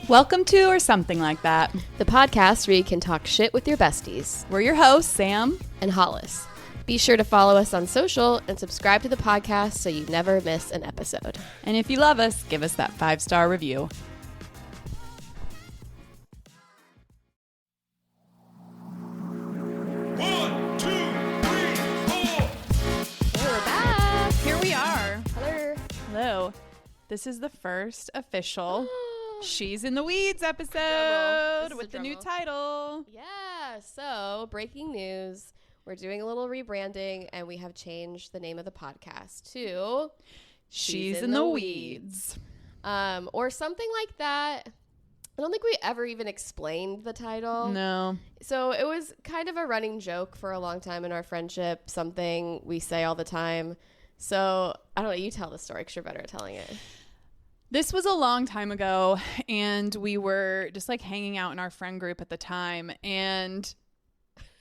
Welcome to Or Something Like That, the podcast where you can talk shit with your besties. We're your hosts, Sam and Hollis. Be sure to follow us on social and subscribe to the podcast so you never miss an episode. And if you love us, give us that 5-star review. One, two, three, four. We're back. Here we are. Hello. Hello. This is the first official She's in the Weeds episode with the new title. Yeah, so breaking news. We're doing a little rebranding and we have changed the name of the podcast to She's in the Weeds. Or something like that. I don't think we ever even explained the title. No. So it was kind of a running joke for a long time in our friendship, something we say all the time. So I don't know, you tell the story because you're better at telling it. This was a long time ago, and we were just like hanging out in our friend group at the time, and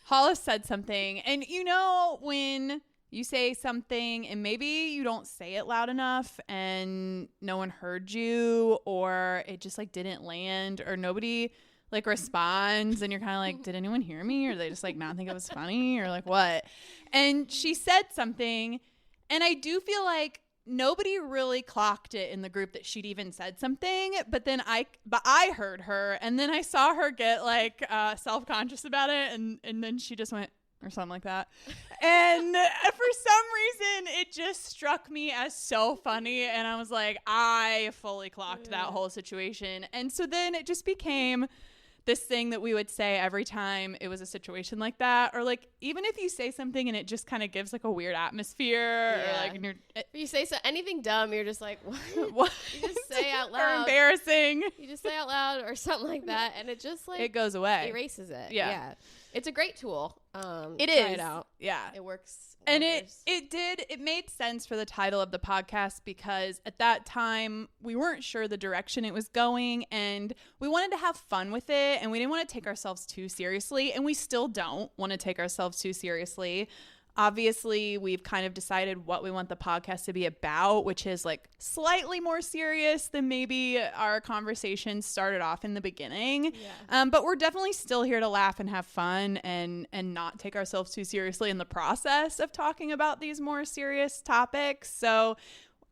Hollis said something, and you know when you say something and maybe you don't say it loud enough and no one heard you, or it just like didn't land, or nobody like responds and you're kind of like, did anyone hear me, or they just like not think it was funny, or like what? And she said something, and I do feel like nobody really clocked it in the group that she'd even said something, but I heard her, and then I saw her get like self-conscious about it, and then she just went or something like that, and for some reason it just struck me as so funny, and I was like, I fully clocked that whole situation. And so then it just became this thing that we would say every time it was a situation like that, or like even if you say something and it just kind of gives like a weird atmosphere, or like if you say anything dumb, you're just like, what? You just say out loud, or embarrassing. You just say out loud or something like that, and it just like it goes away, erases it. Yeah. It's a great tool. It try is. It out. Yeah, it works. And it made sense for the title of the podcast, because at that time we weren't sure the direction it was going, and we wanted to have fun with it, and we didn't want to take ourselves too seriously, and we still don't want to take ourselves too seriously. Obviously, we've kind of decided what we want the podcast to be about, which is like slightly more serious than maybe our conversation started off in the beginning. Yeah. But we're definitely still here to laugh and have fun and not take ourselves too seriously in the process of talking about these more serious topics. So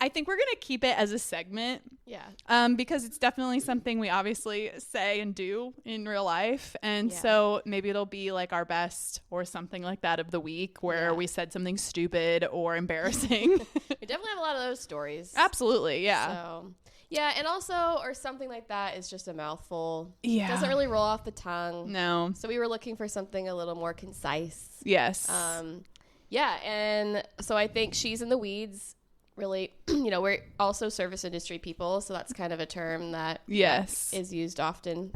I think we're going to keep it as a segment. Yeah. Because it's definitely something we obviously say and do in real life. And so maybe it'll be like our best or something like that of the week, where we said something stupid or embarrassing. We definitely have a lot of those stories. Absolutely. Yeah. So, yeah. And also, or something like that is just a mouthful. Yeah. It doesn't really roll off the tongue. No. So we were looking for something a little more concise. Yes. Yeah. And so I think She's in the Weeds. Really, you know, we're also service industry people, so that's kind of a term that is used often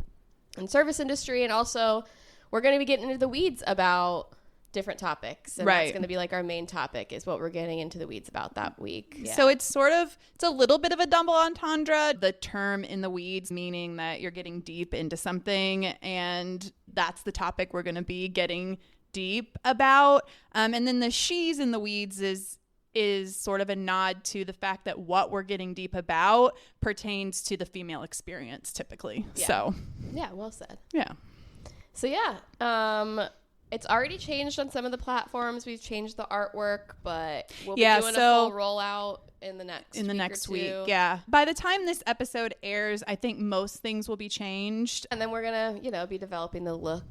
in service industry. And also, we're going to be getting into the weeds about different topics, and that's going to be like our main topic, is what we're getting into the weeds about that week. Yeah. So it's a little bit of a double entendre. The term in the weeds meaning that you're getting deep into something, and that's the topic we're going to be getting deep about. And then the She's in the Weeds is sort of a nod to the fact that what we're getting deep about pertains to the female experience typically. Yeah. So yeah, well said. Yeah. So yeah, it's already changed on some of the platforms. We've changed the artwork, but we'll be doing a full rollout in the next week. Yeah. By the time this episode airs, I think most things will be changed, and then we're gonna, be developing the look.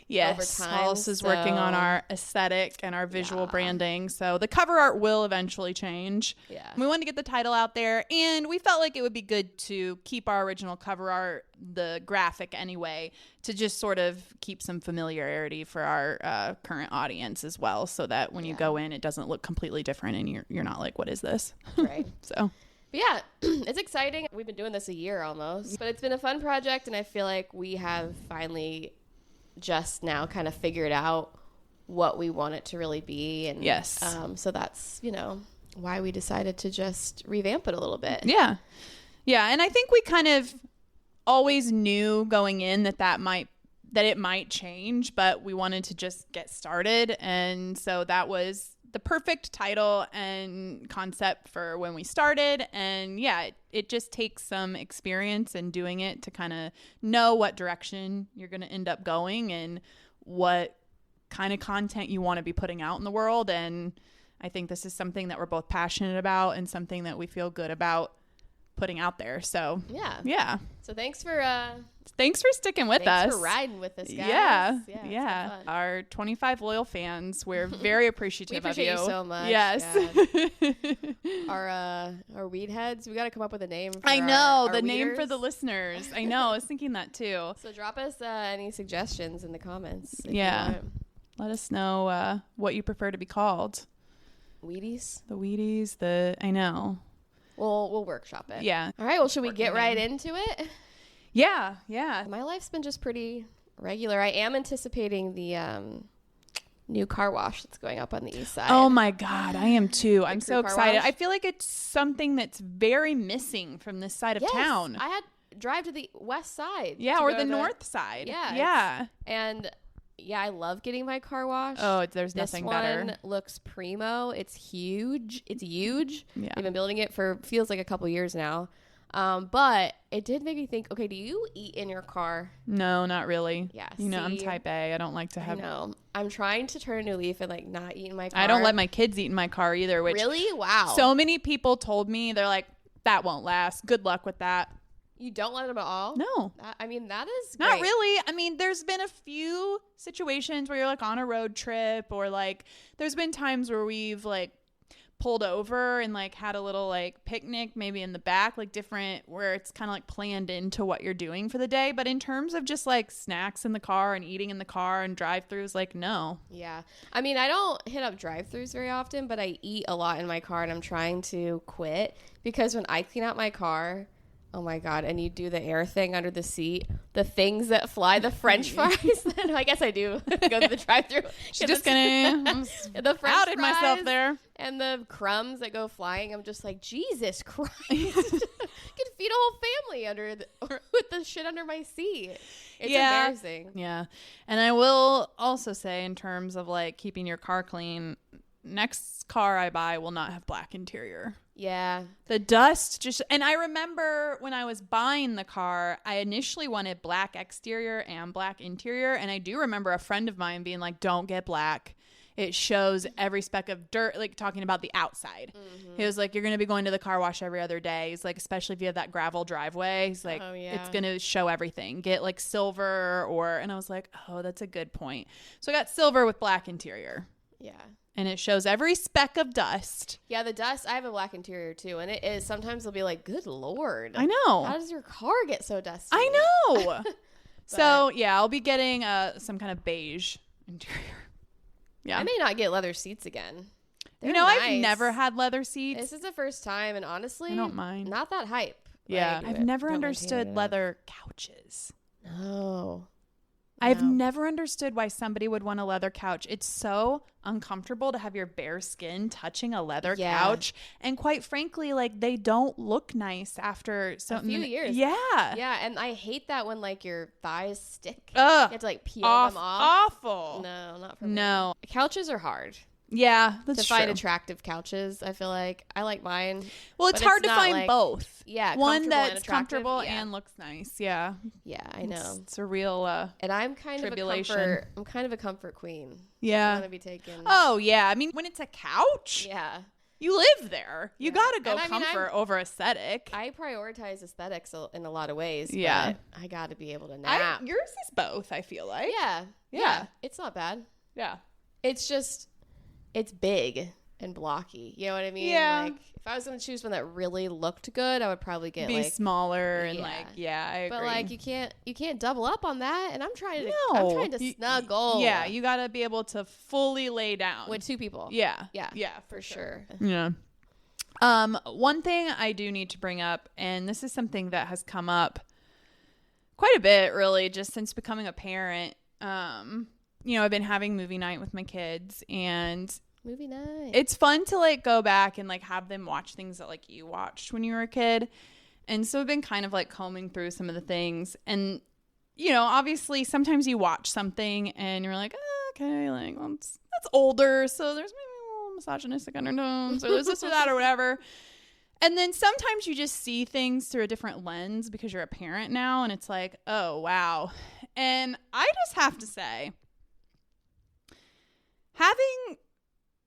Yes, over time. Hollis is working on our aesthetic and our visual branding. So the cover art will eventually change. Yeah. We wanted to get the title out there, and we felt like it would be good to keep our original cover art, the graphic anyway, to just sort of keep some familiarity for our current audience as well, so that when you go in, it doesn't look completely different and you're not like, what is this? Right. So. But yeah, it's exciting. We've been doing this a year almost, but it's been a fun project, and I feel like we have finally just now kind of figured out what we want it to really be. And yes. So that's, why we decided to just revamp it a little bit. Yeah. Yeah. And I think we kind of always knew going in that it might change, but we wanted to just get started. And so that was the perfect title and concept for when we started. And yeah, it just takes some experience in doing it to kind of know what direction you're going to end up going and what kind of content you want to be putting out in the world. And I think this is something that we're both passionate about and something that we feel good about putting out there. So yeah. So thanks for sticking with us. Thanks for riding with us, guys. Yeah. Our 25 loyal fans, we're very appreciative of you. We appreciate you so much. Yes. Our weed heads, we got to come up with a name for I know, our the weeders. name for the listeners. I know, I was thinking that too. So drop us any suggestions in the comments. Yeah. Let us know what you prefer to be called. Wheaties? The Wheaties, I know. We'll workshop it. Yeah. All right, well, should we get right into it? Yeah. My life's been just pretty regular. I am anticipating the new car wash that's going up on the east side. Oh my God, I am too. I'm so excited. Wash. I feel like it's something that's very missing from this side of town. I had drive to the west side. Yeah, or the north side. Yeah. And yeah, I love getting my car washed. Oh, there's nothing better. This one looks primo. It's huge. Yeah. I've been building it for feels like a couple years now. But it did make me think, okay, do you eat in your car? No, not really. Yeah. I'm type A. I don't like to have. I know. I'm trying to turn a new leaf and like not eat in my car. I don't let my kids eat in my car either. Which really? Wow. So many people told me, they're like, that won't last. Good luck with that. You don't let them at all? No. That is great. Not really. I mean, there's been a few situations where you're like on a road trip, or like there's been times where we've like pulled over and like had a little like picnic maybe in the back, like different, where it's kind of like planned into what you're doing for the day. But in terms of just like snacks in the car and eating in the car and drive-throughs, like no. Yeah. I mean, I don't hit up drive-throughs very often, but I eat a lot in my car, and I'm trying to quit because when I clean out my car, oh my God, and you do the air thing under the seat, the things that fly, the French fries. I guess I do go to the drive-thru. She's just gonna the French outed fries myself there. And the crumbs that go flying. I'm just like, Jesus Christ. I could feed a whole family with the shit under my seat. It's embarrassing. Yeah. And I will also say, in terms of like keeping your car clean, next car I buy will not have black interior. Yeah. The dust and I remember when I was buying the car, I initially wanted black exterior and black interior. And I do remember a friend of mine being like, don't get black. It shows every speck of dirt, like talking about the outside. Mm-hmm. He was like, you're going to be going to the car wash every other day. He's like, especially if you have that gravel driveway. He's like, it's going to show everything. Get like silver and I was like, oh, that's a good point. So I got silver with black interior. Yeah. And it shows every speck of dust. Yeah, the dust. I have a black interior too, and it is sometimes they'll be like, "Good Lord, I know. How does your car get so dusty?" I know. So yeah, I'll be getting some kind of beige interior. Yeah, I may not get leather seats again. They're nice. I've never had leather seats. This is the first time, and honestly, I don't mind. Not that hype. Yeah, I've never understood leather couches. No. I've never understood why somebody would want a leather couch. It's so uncomfortable to have your bare skin touching a leather couch. And quite frankly, like they don't look nice after a few years. Yeah. Yeah. And I hate that when like your thighs stick. Ugh. You have to like peel them off. Awful. No, not for me. No. Couches are hard. Yeah, that's to find attractive couches. I feel like I like mine. Well, it's hard to find both. Yeah, one that's comfortable and looks nice. Yeah, yeah, I know. It's a real and I'm kind tribulation. I'm kind of a comfort queen. Yeah, I want to be taken. Oh yeah, I mean when it's a couch. Yeah, you live there. You gotta go comfort over aesthetic. I prioritize aesthetics in a lot of ways. Yeah, but I got to be able to nap. Yours is both. I feel like. Yeah, it's not bad. Yeah, it's just. It's big and blocky. You know what I mean? Yeah. Like, if I was going to choose one that really looked good, I would probably get be smaller and I agree. But like you can't double up on that. And I'm trying to snuggle. Yeah. You got to be able to fully lay down with two people. Yeah. Yeah. Yeah. For sure. Yeah. One thing I do need to bring up, and this is something that has come up quite a bit really just since becoming a parent. I've been having movie night with my kids, and movie night. It's fun to like go back and like have them watch things that like you watched when you were a kid. And so I've been kind of like combing through some of the things, and obviously sometimes you watch something and you're like, okay, like that's older, so there's maybe a little misogynistic undertones, or there's this or that or whatever. And then sometimes you just see things through a different lens because you're a parent now, and it's like, oh, wow. And I just have to say, having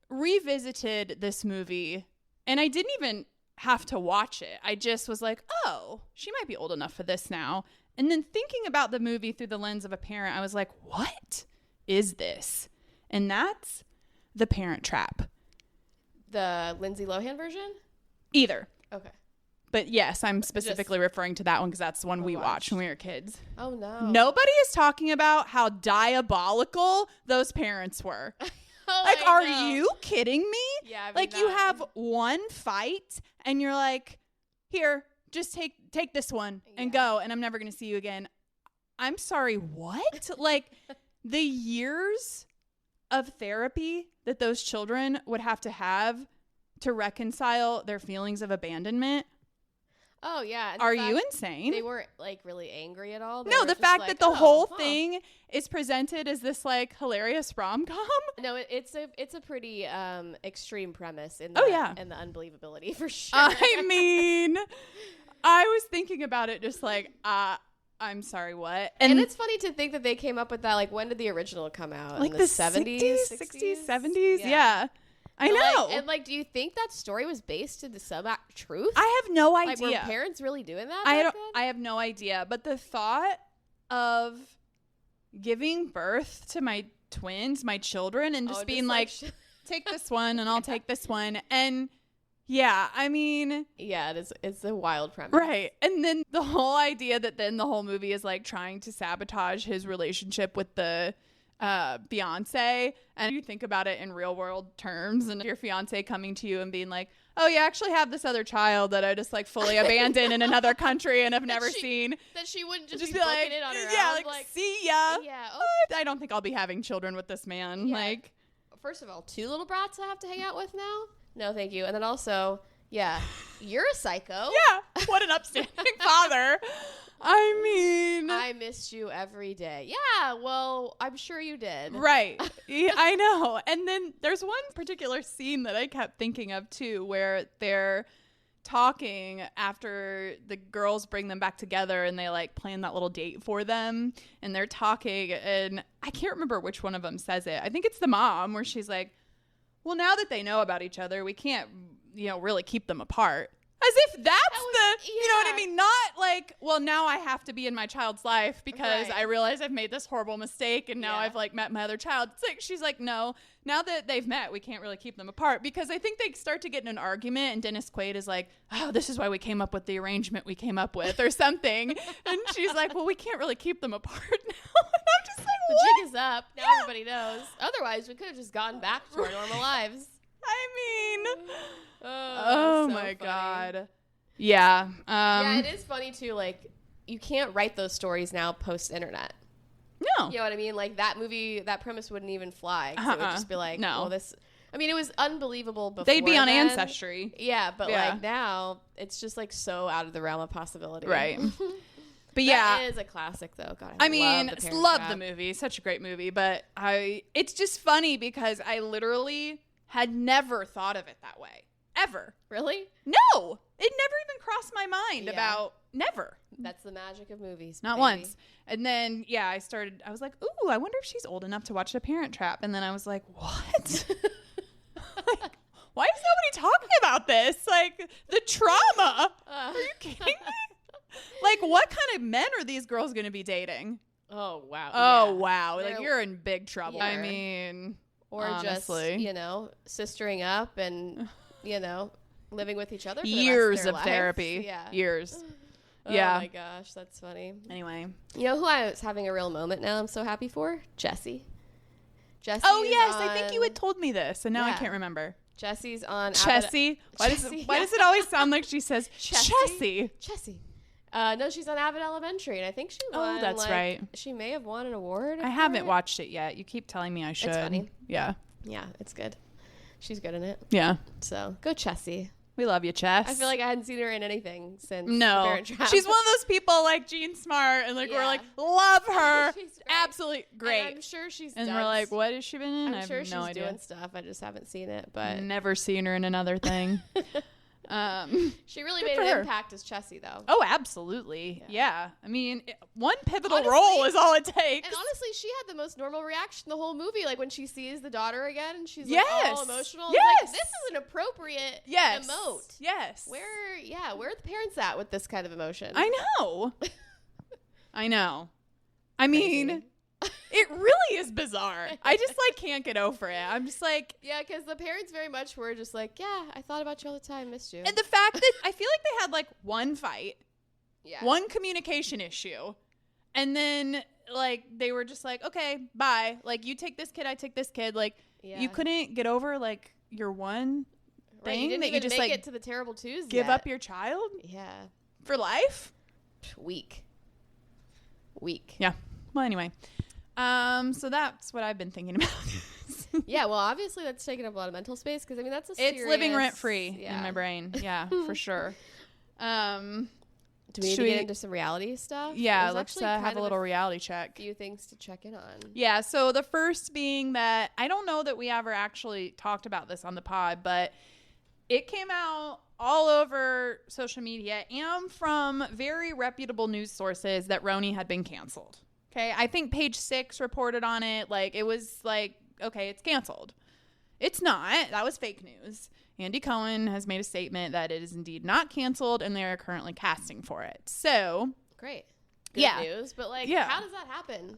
revisited this movie, and I didn't even have to watch it. I just was like, oh, she might be old enough for this now. And then thinking about the movie through the lens of a parent, I was like, what is this? And that's The Parent Trap. The Lindsay Lohan version? Either. Okay. But yes, I'm specifically referring to that one because that's the one we watched when we were kids. Oh, no. Nobody is talking about how diabolical those parents were. Oh, like, are you kidding me? Yeah. I mean, like, you have one fight and you're like, here, just take this one and go, and I'm never going to see you again. I'm sorry, what? Like, the years of therapy that those children would have to reconcile their feelings of abandonment. Oh, yeah. Are you insane? They weren't, like, really angry at all? No, the fact that the whole thing is presented as this, like, hilarious rom-com. No, it's a pretty extreme premise in the, in the unbelievability, for sure. I mean, I was thinking about it just like, I'm sorry, what? And it's funny to think that they came up with that. Like, when did the original come out? Like in the 70s? 60s, 70s? Yeah. I know. Like, do you think that story was based in some truth? I have no idea. Like, were parents really doing that? I have no idea. But the thought of giving birth to my twins, my children, and just being like, take this one and I'll take this one. And yeah, I mean, yeah, it's a wild premise. Right. And then the whole idea that then the whole movie is like trying to sabotage his relationship with the fiance, and you think about it in real world terms, and your fiance coming to you and being like, oh, you actually have this other child that I just like fully abandoned in another country and have never seen, that she wouldn't just be like, it on her own. Like, see ya. Yeah. I don't think I'll be having children with this man. Yeah. Like, first of all, 2 little brats I have to hang out with now? No, thank you. And then also, yeah, you're a psycho. Yeah. What an upstanding father. I mean, I missed you every day. Yeah, well, I'm sure you did. Right. Yeah, I know. And then there's one particular scene that I kept thinking of too, where they're talking after the girls bring them back together and they like plan that little date for them, and they're talking, and I can't remember which one of them says it. I think it's the mom, where she's like, well, now that they know about each other, we can't, really keep them apart. As if that's you know what I mean? Not like, well, now I have to be in my child's life because I realize I've made this horrible mistake and now I've like met my other child. It's like, she's like, no, now that they've met, we can't really keep them apart, because I think they start to get in an argument and Dennis Quaid is like, oh, this is why we came up with the arrangement we came up with or something. And she's like, well, we can't really keep them apart now. And I'm just like, the what? jig is up. Now everybody knows. Otherwise, we could have just gone back to our normal lives. I mean, oh so my God. Yeah. Yeah, it is funny too. Like, you can't write those stories now post-internet. No. You know what I mean? Like, that movie, that premise wouldn't even fly. 'Cause it would just be like, no. well, this... I mean, it was unbelievable before. They'd be on then. Ancestry. Yeah, but like now, it's just like so out of the realm of possibility. Right. But yeah, it is a classic though. God, I mean, love Trap. the movie. Such a great movie. But it's just funny because I literally had never thought of it that way. Ever. Really? No. It never even crossed my mind about never. That's the magic of movies. Not once. And then, I was like, ooh, I wonder if she's old enough to watch The Parent Trap. And then I was like, what? Like, why is nobody talking about this? Like, the trauma. Are you kidding me? Like, what kind of men are these girls going to be dating? Oh, wow. Oh, wow. Like, you're in big trouble. Yeah. I mean, or honestly. just, sistering up and, living with each other for years the rest of of their therapy. lives. Yeah. Years. Oh yeah. my gosh, that's funny. Anyway. You know who I was having a real moment now I'm so happy for? Jessie. Oh, yes. I think you had told me this, and now I can't remember. Jessie's on... Chessie? Why does it always sound like she says Chessie? Chessie. No, she's on Abbott Elementary, and I think she won. Oh, that's right. She may have won an award. I haven't watched it yet. You keep telling me I should. It's funny. Yeah. Yeah, it's good. She's good in it. Yeah. So, go Chessie. We love you, Chess. I feel like I hadn't seen her in anything since no. Parent Trap. She's one of those people like Jean Smart, and like we're like, love her. She's absolutely great. And I'm sure she's And we're like, what has she been in? I'm sure have no she's idea. doing stuff. I just haven't seen it, but never seen her in another thing. She really made an impact as Chessie, though. Oh, absolutely. Yeah. I mean, one pivotal Honestly, role is all it takes. And honestly, she had the most normal reaction the whole movie. Like when she sees the daughter again and she's like all emotional. Yes. Like, this is an appropriate emote. Yes. Where are the parents at with this kind of emotion? I know. I know. I mean, it really is bizarre. I just like can't get over it. I'm just like, yeah, because the parents very much were just like, yeah, I thought about you all the time, missed you. and the fact that I feel like they had like one fight, yeah, one communication issue, and then like they were just like, okay, bye. Like you take this kid, I take this kid. Like you couldn't get over like your one thing you didn't that even you just make like it to the terrible twos. Give up your child, for life. Weak. Yeah. Well, anyway. So that's what I've been thinking about. Yeah, well, obviously that's taking up a lot of mental space because I mean it's living rent free in my brain. Yeah, for sure. Do we need to get into some reality stuff? Yeah, let's have a little reality check. Few things to check in on. Yeah, so the first being that I don't know that we ever actually talked about this on the pod, but it came out all over social media and from very reputable news sources that RHONY had been canceled. Okay, I think Page 6 reported on it. Like, it was like, okay, it's canceled. It's not. That was fake news. Andy Cohen has made a statement that it is indeed not canceled, and they are currently casting for it. So, great. Good news. But, like, how does that happen?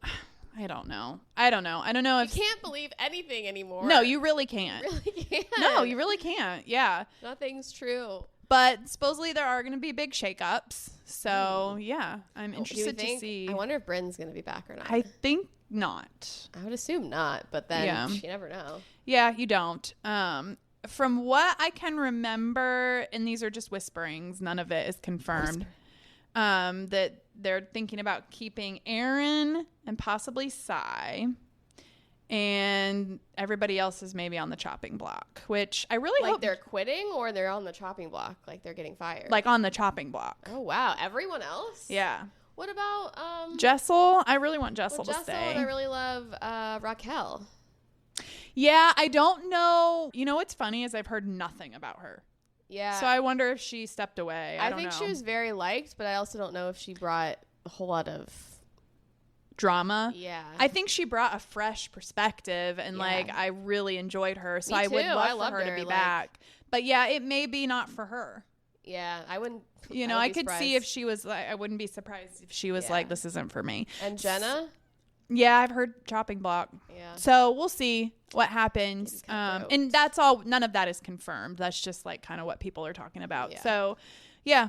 I don't know. I don't know if... You can't believe anything anymore. No, you really can't. You really can't. No, you really can't. Yeah. Nothing's true. But supposedly there are going to be big shakeups. So, yeah, I'm interested to see. I wonder if Bryn's going to be back or not. I think not. I would assume not, but then you never know. Yeah, you don't. From what I can remember, and these are just whisperings, none of it is confirmed, that they're thinking about keeping Aaron and possibly Sai. And everybody else is maybe on the chopping block, which I really hope. Like they're quitting or they're on the chopping block, like they're getting fired? Like on the chopping block. Oh, wow. Everyone else? Yeah. What about Jessel? I really want Jessel to Jessel, stay. and I really love Raquel. Yeah, I don't know. You know what's funny is I've heard nothing about her. Yeah. So I wonder if she stepped away. I don't think know. she was very liked, but I also don't know if she brought a whole lot of drama. Yeah. I think she brought a fresh perspective, and like I really enjoyed her. So I would love for her to be back. But yeah, it may be not for her. Yeah, I wouldn't. You know, I could see if she was like, I wouldn't be surprised if she was like, this isn't for me. And Jenna? Yeah, I've heard chopping block. Yeah. So we'll see what happens. And that's all. None of that is confirmed. That's just like kind of what people are talking about. Yeah. So, yeah.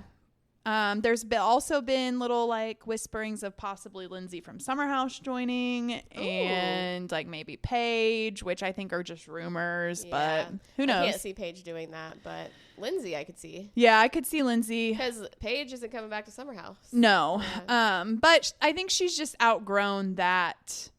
There's also been little like whisperings of possibly Lindsay from Summer House joining. Ooh. And like maybe Paige, which I think are just rumors, but who knows? I can't see Paige doing that, but Lindsay I could see. Yeah, I could see Lindsay. Because Paige isn't coming back to Summer House. No. Yeah. But I think she's just outgrown that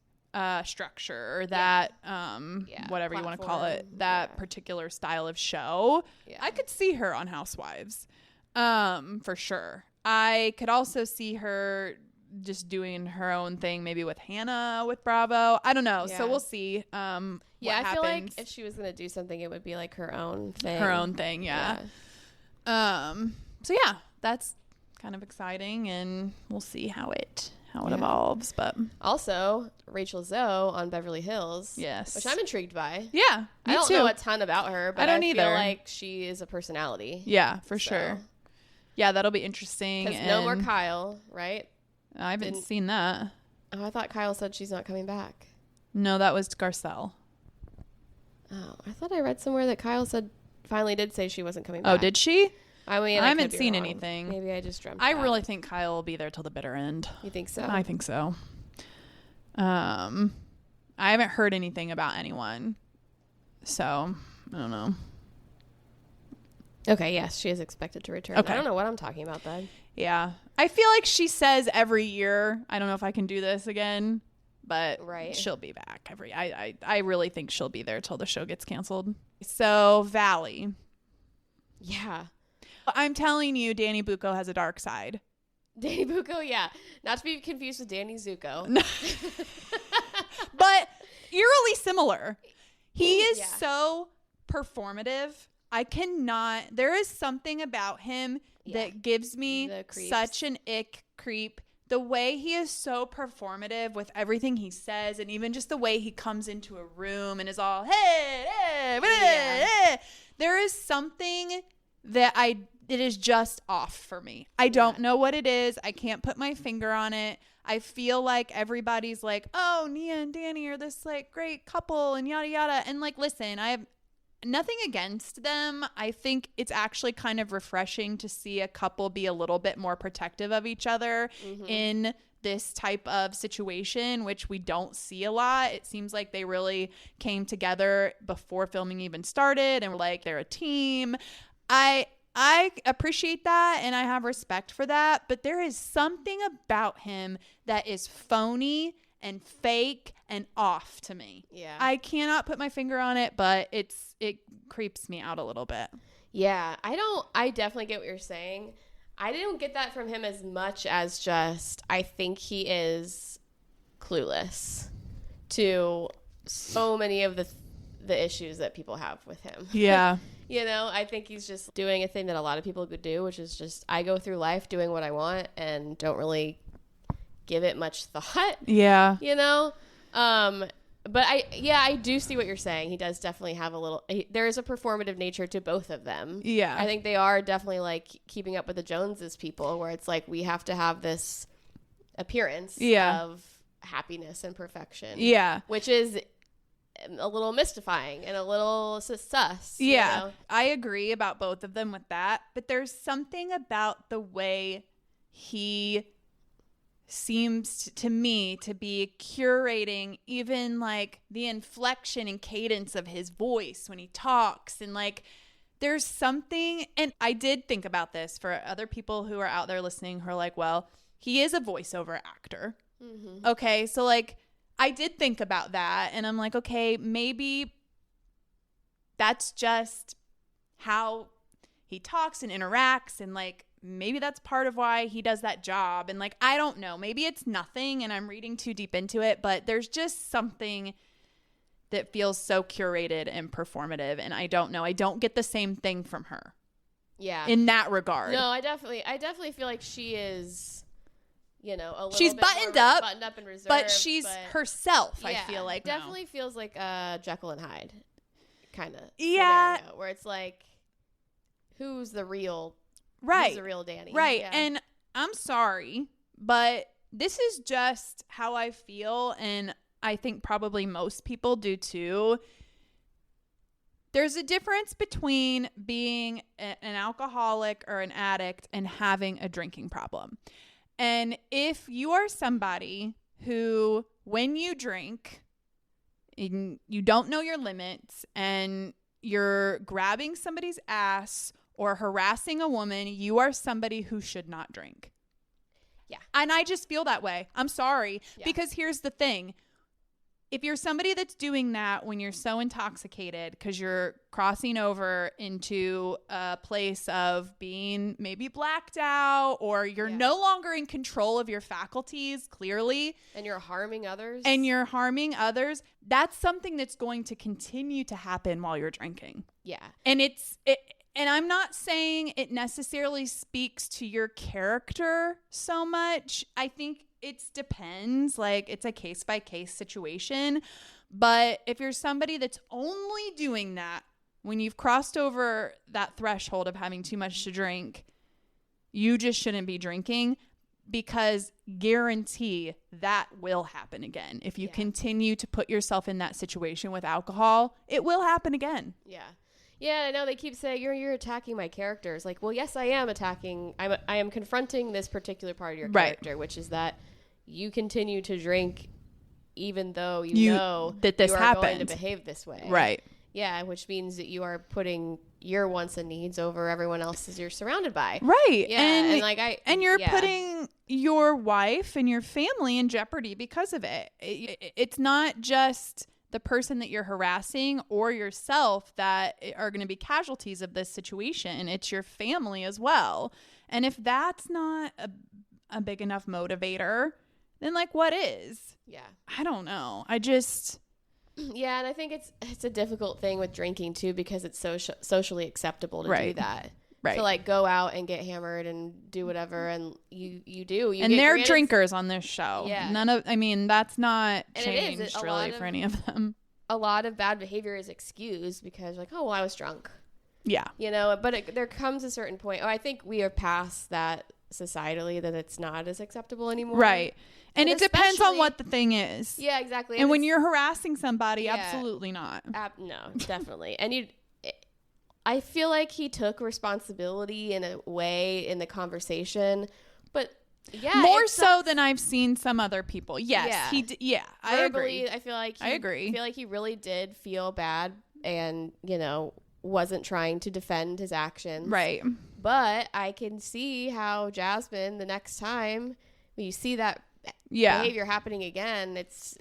structure or that whatever platform, you want to call it, that particular style of show. Yeah. I could see her on Housewives. For sure. I could also see her just doing her own thing, maybe with Hannah, with Bravo. I don't know. Yeah. So we'll see. What happens. Feel like if she was going to do something, it would be like her own thing. Her own thing, yeah. So yeah, that's kind of exciting, and we'll see how it evolves. But also, Rachel Zoe on Beverly Hills. Yes. Which I'm intrigued by. Yeah. I don't know a ton about her, but I feel either. like she is a personality. Yeah, for sure. Yeah, that'll be interesting. Because no more Kyle, right? I haven't seen that. Oh, I thought Kyle said she's not coming back. No, that was Garcelle. Oh, I thought I read somewhere that Kyle finally did say she wasn't coming back. Oh, did she? I mean, I haven't seen anything. Maybe I just dreamt I really think Kyle will be there till the bitter end. You think so? I think so. I haven't heard anything about anyone. So, I don't know. Okay, yes, she is expected to return. Okay. I don't know what I'm talking about then. Yeah. I feel like she says every year, I don't know if I can do this again, but she'll be back. I really think she'll be there till the show gets canceled. So, Valley. Yeah. I'm telling you, Danny Booko has a dark side. Danny Booko, yeah. Not to be confused with Danny Zuko. No. But eerily similar. He is so performative. I cannot. There is something about him that gives me such an ick creep. The way he is so performative with everything he says, and even just the way he comes into a room and is all, hey. There is something that it is just off for me. I don't know what it is. I can't put my finger on it. I feel like everybody's like, oh, Nia and Danny are this like great couple and yada yada. And like, listen, I have nothing against them. I think it's actually kind of refreshing to see a couple be a little bit more protective of each other in this type of situation, which we don't see a lot. It seems like they really came together before filming even started and were like, they're a team. I appreciate that and I have respect for that, but there is something about him that is phony and fake and off to me. Yeah. I cannot put my finger on it, but it creeps me out a little bit. Yeah. I definitely get what you're saying. I didn't get that from him as much as just I think he is clueless to so many of the issues that people have with him. Yeah. You know, I think he's just doing a thing that a lot of people could do, which is just I go through life doing what I want and don't really give it much thought. Yeah. You know? But I do see what you're saying. He does definitely have there is a performative nature to both of them. Yeah. I think they are definitely like keeping up with the Joneses people where it's like we have to have this appearance of happiness and perfection. Yeah. Which is a little mystifying and a little sus. Yeah. You know? I agree about both of them with that, but there's something about the way he seems to me to be curating even like the inflection and cadence of his voice when he talks, and like there's something, and I did think about this for other people who are out there listening who are like, well, he is a voiceover actor. Mm-hmm. Okay, so like I did think about that, and I'm like, okay, maybe that's just how he talks and interacts, and like maybe that's part of why he does that job. And like, I don't know, maybe it's nothing and I'm reading too deep into it, but there's just something that feels so curated and performative. And I don't know, I don't get the same thing from her. Yeah. In that regard. No, I definitely feel like she is, you know, a little she's bit buttoned up and reserved. But she's herself, I feel like. Definitely feels like Jekyll and Hyde kind of scenario, where it's like, who's the real Right. Who's the real Danny? Right. Yeah. And I'm sorry, but this is just how I feel, and I think probably most people do too. There's a difference between being an alcoholic or an addict and having a drinking problem. And if you are somebody who, when you drink, you don't know your limits and you're grabbing somebody's ass or harassing a woman, you are somebody who should not drink. Yeah. And I just feel that way. I'm sorry. Yeah. Because here's the thing. If you're somebody that's doing that when you're so intoxicated because you're crossing over into a place of being maybe blacked out, or you're no longer in control of your faculties, clearly. And you're harming others. That's something that's going to continue to happen while you're drinking. Yeah. And and I'm not saying it necessarily speaks to your character so much. I think it depends. Like, it's a case-by-case situation. But if you're somebody that's only doing that when you've crossed over that threshold of having too much to drink, you just shouldn't be drinking, because guarantee that will happen again. If you continue to put yourself in that situation with alcohol, it will happen again. Yeah. Yeah, I know they keep saying you're attacking my characters. Like, well, yes, I am attacking. I am confronting this particular part of your character, which is that you continue to drink, even though you know that this you are happened. going to behave this way. Right. Yeah, which means that you are putting your wants and needs over everyone else's you're surrounded by. Right. Yeah, and you're putting your wife and your family in jeopardy because of it. It's not just the person that you're harassing or yourself that are going to be casualties of this situation. It's your family as well. And if that's not a big enough motivator, then like what is? Yeah. I don't know. I just... Yeah, and I think it's a difficult thing with drinking too, because it's socially acceptable to do that. Right. To like go out and get hammered and do whatever, and you do. And they're drinkers on this show. Yeah. That's not changed really for any of them. A lot of bad behavior is excused because like, oh, well, I was drunk. Yeah. You know, but there comes a certain point. I think we are past that societally, that it's not as acceptable anymore. Right. And it depends on what the thing is. Yeah, exactly. And when you're harassing somebody, absolutely not. No, definitely. And I feel like he took responsibility in a way in the conversation, but more so than I've seen some other people. Yes, he did. Yeah, I agree. I feel like I agree. I feel like he really did feel bad, and wasn't trying to defend his actions. Right. But I can see how Jasmine, the next time you see that behavior happening again, it's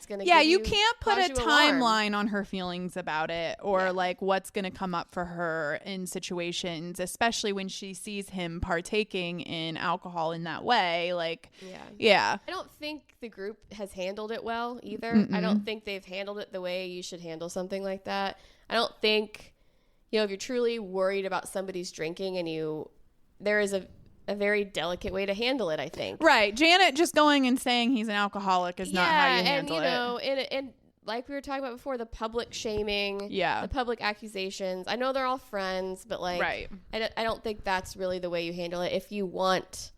gonna you can't put a timeline on her feelings about it, or like what's gonna come up for her in situations, especially when she sees him partaking in alcohol in that way. Like I don't think the group has handled it well either. I don't think they've handled it the way you should handle something like that. I don't think if you're truly worried about somebody's drinking, and there is a very delicate way to handle it, I think. Right. Janet just going and saying he's an alcoholic is not how you handle it. And like we were talking about before, the public shaming, yeah, the public accusations. I know they're all friends, but like, right. I don't think that's really the way you handle it if you want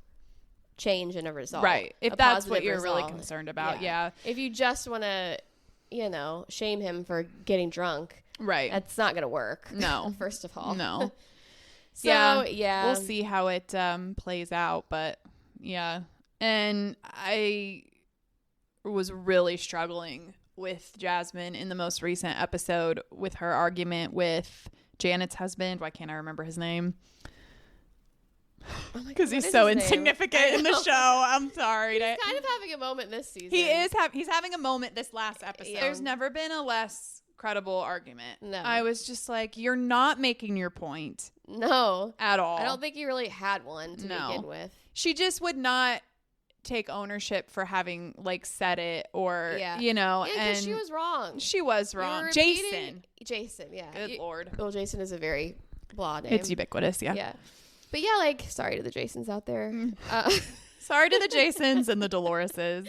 change and a result. Right. If that's what you're really concerned about. Yeah. If you just want to, shame him for getting drunk. Right. That's not going to work. No. First of all. No. So, yeah. We'll see how it plays out. But, yeah. And I was really struggling with Jasmine in the most recent episode with her argument with Janet's husband. Why can't I remember his name? Because he's so insignificant in the show. I'm sorry. He's kind of having a moment this season. He's having a moment this last episode. Yeah. There's never been a less credible argument. No. I was just like, you're not making your point. No. At all. I don't think you really had one to begin with. She just would not take ownership for having said it, or and because she was wrong. She was wrong. Jason, yeah. Good Lord. Well, Jason is a very blah name. It's ubiquitous. Yeah. But sorry to the Jasons out there. Sorry to the Jasons and the Doloreses.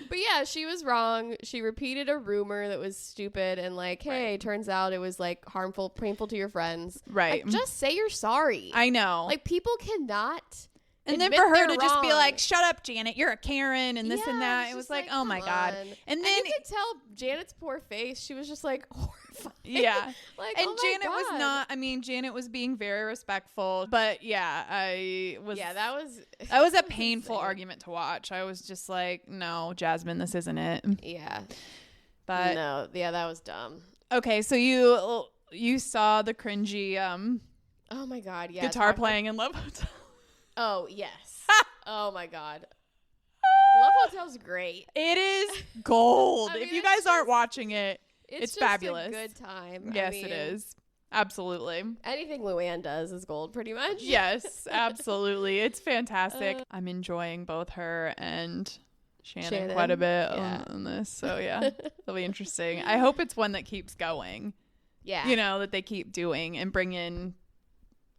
But yeah, she was wrong. She repeated a rumor that was stupid, and hey, turns out it was harmful, painful to your friends. Right. Just say you're sorry. I know. People cannot. And then for her to just be like, shut up, Janet, you're a Karen, and this and that. It was oh my God. And then you could tell Janet's poor face. She was just horrified. Yeah. And Janet was not, Janet was being very respectful. But that was a painful argument to watch. I was just no, Jasmine, this isn't it. Yeah. But no, that was dumb. Okay, so you saw the cringy oh my God, yeah. Guitar playing in Love Hotel. Oh, yes. Oh, my God. Love Hotel's great. It is gold. If you guys aren't watching it, it's fabulous. It's a good time. Yes, it is. Absolutely. Anything Luann does is gold, pretty much. Yes, absolutely. It's fantastic. I'm enjoying both her and Shannon quite a bit on this. So, yeah, it'll be interesting. I hope it's one that keeps going. Yeah. That they keep doing and bring in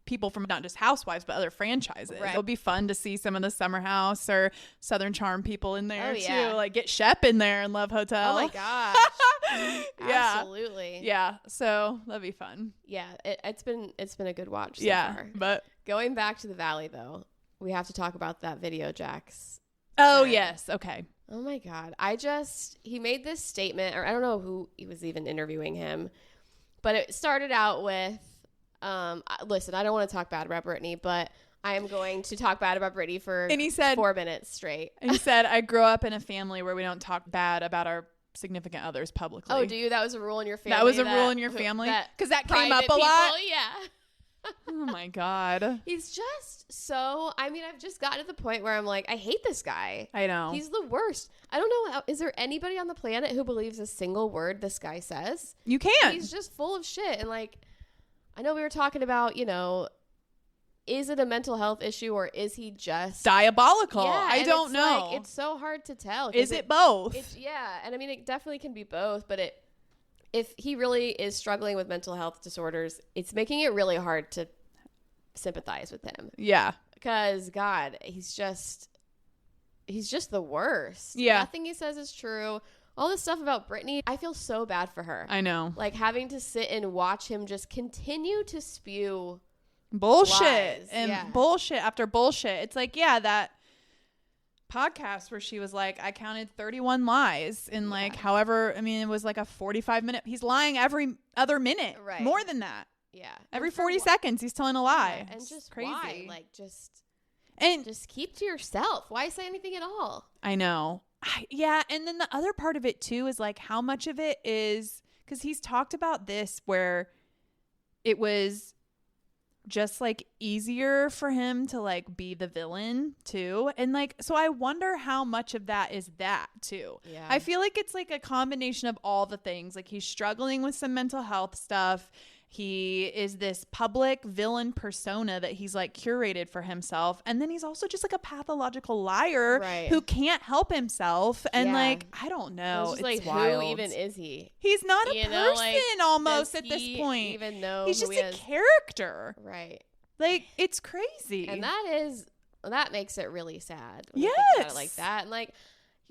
people from not just Housewives but other franchises. Right. It'll be fun to see some of the Summer House or Southern Charm people in there too. Get Shep in there in Love Hotel. Oh my gosh. Absolutely. Yeah. So that'll be fun. Yeah. It's been a good watch so far. But going back to the Valley though, we have to talk about that video Jax. Oh yes. Okay. Oh my God. He made this statement, or I don't know who he was even interviewing him, but it started out with, listen, I don't want to talk bad about Brittany, but I am going to talk bad about Brittany for 4 minutes straight. And he said, I grew up in a family where we don't talk bad about our significant others publicly. Oh, do you? That was a rule in your family? That was a rule in your family? Because that came up a lot? Yeah. Oh my God. He's just so, I mean, I've just gotten to the point where I'm like, I hate this guy. I know. He's the worst. I don't know. Is there anybody on the planet who believes a single word this guy says? You can't. He's just full of shit. And like, I know we were talking about, you know, is it a mental health issue or is he just diabolical? Yeah, I don't know. Like, it's so hard to tell. Is it both? Yeah. And I mean, it definitely can be both, but if he really is struggling with mental health disorders, it's making it really hard to sympathize with him. Yeah. Because God, he's just the worst. Yeah. Nothing he says is true. All this stuff about Britney, I feel so bad for her. I know. Like having to sit and watch him just continue to spew bullshit lies. and bullshit after bullshit. It's like, yeah, that podcast where she was like, I counted 31 lies in like however, I mean, it was like a 45-minute. He's lying every other minute. Right. More than that. Yeah. Every 40 seconds he's telling a lie. Yeah, and just crazy. Why? Like just keep to yourself. Why say anything at all? I know. Yeah. And then the other part of it too is like how much of it is because he's talked about this where it was just like easier for him to like be the villain too. And like, so I wonder how much of that is that too. Yeah. I feel like it's like a combination of all the things. Like he's struggling with some mental health stuff. He is this public villain persona that he's like curated for himself. And then he's also just like a pathological liar who can't help himself. And like, I don't know. It's like, wild. who even is he? He's not a person like, almost at this point. Even know he's just who he a is. character. Right. Like, it's crazy. And that makes it really sad. When yes. you think about it like that. And like,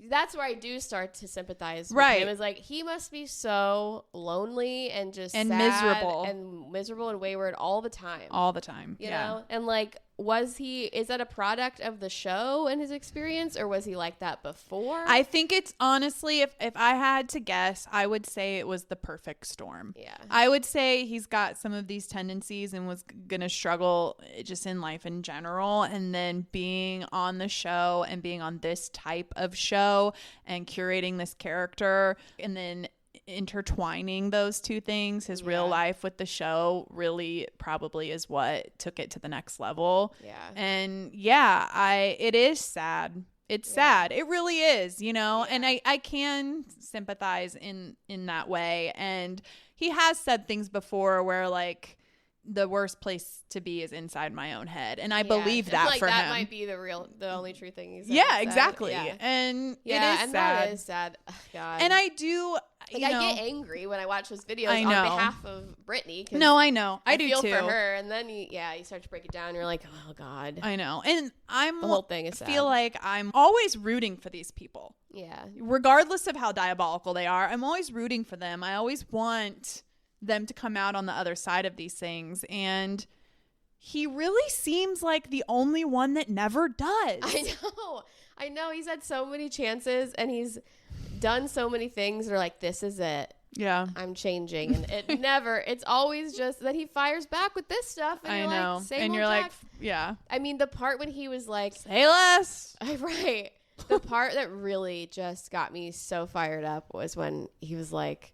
that's where I do start to sympathize with him. Is like, he must be so lonely and just sad miserable and wayward all the time. All the time. You know? And like, is that a product of the show and his experience, or was he like that before? I think it's honestly, if I had to guess, I would say it was the perfect storm. Yeah. I would say he's got some of these tendencies and was going to struggle just in life in general. And then being on the show and being on this type of show and curating this character and then intertwining those two things, his real life with the show, really probably is what took it to the next level. Yeah. And it is sad. It's sad. It really is, you know, and I can sympathize in that way. And he has said things before where like the worst place to be is inside my own head. And I believe that like for that him. Might be the only true thing he's Yeah, exactly. Yeah. And it is sad. That is sad. Oh, God. And I do, I get angry when I watch those videos on behalf of Britney. No, I know. I do feel too. for her. And then you start to break it down. And you're like, oh God. I know. And the whole thing is sad. Feel like I'm always rooting for these people. Yeah. Regardless of how diabolical they are, I'm always rooting for them. I always want them to come out on the other side of these things. And he really seems like the only one that never does. I know. He's had so many chances and he's done so many things that are like, this is it. Yeah. I'm changing. And it's always just that he fires back with this stuff. And I you're know. Like, same and old you're Jack. like, yeah. I mean, the part when he was like, say less. Right. The part that really just got me so fired up was when he was like,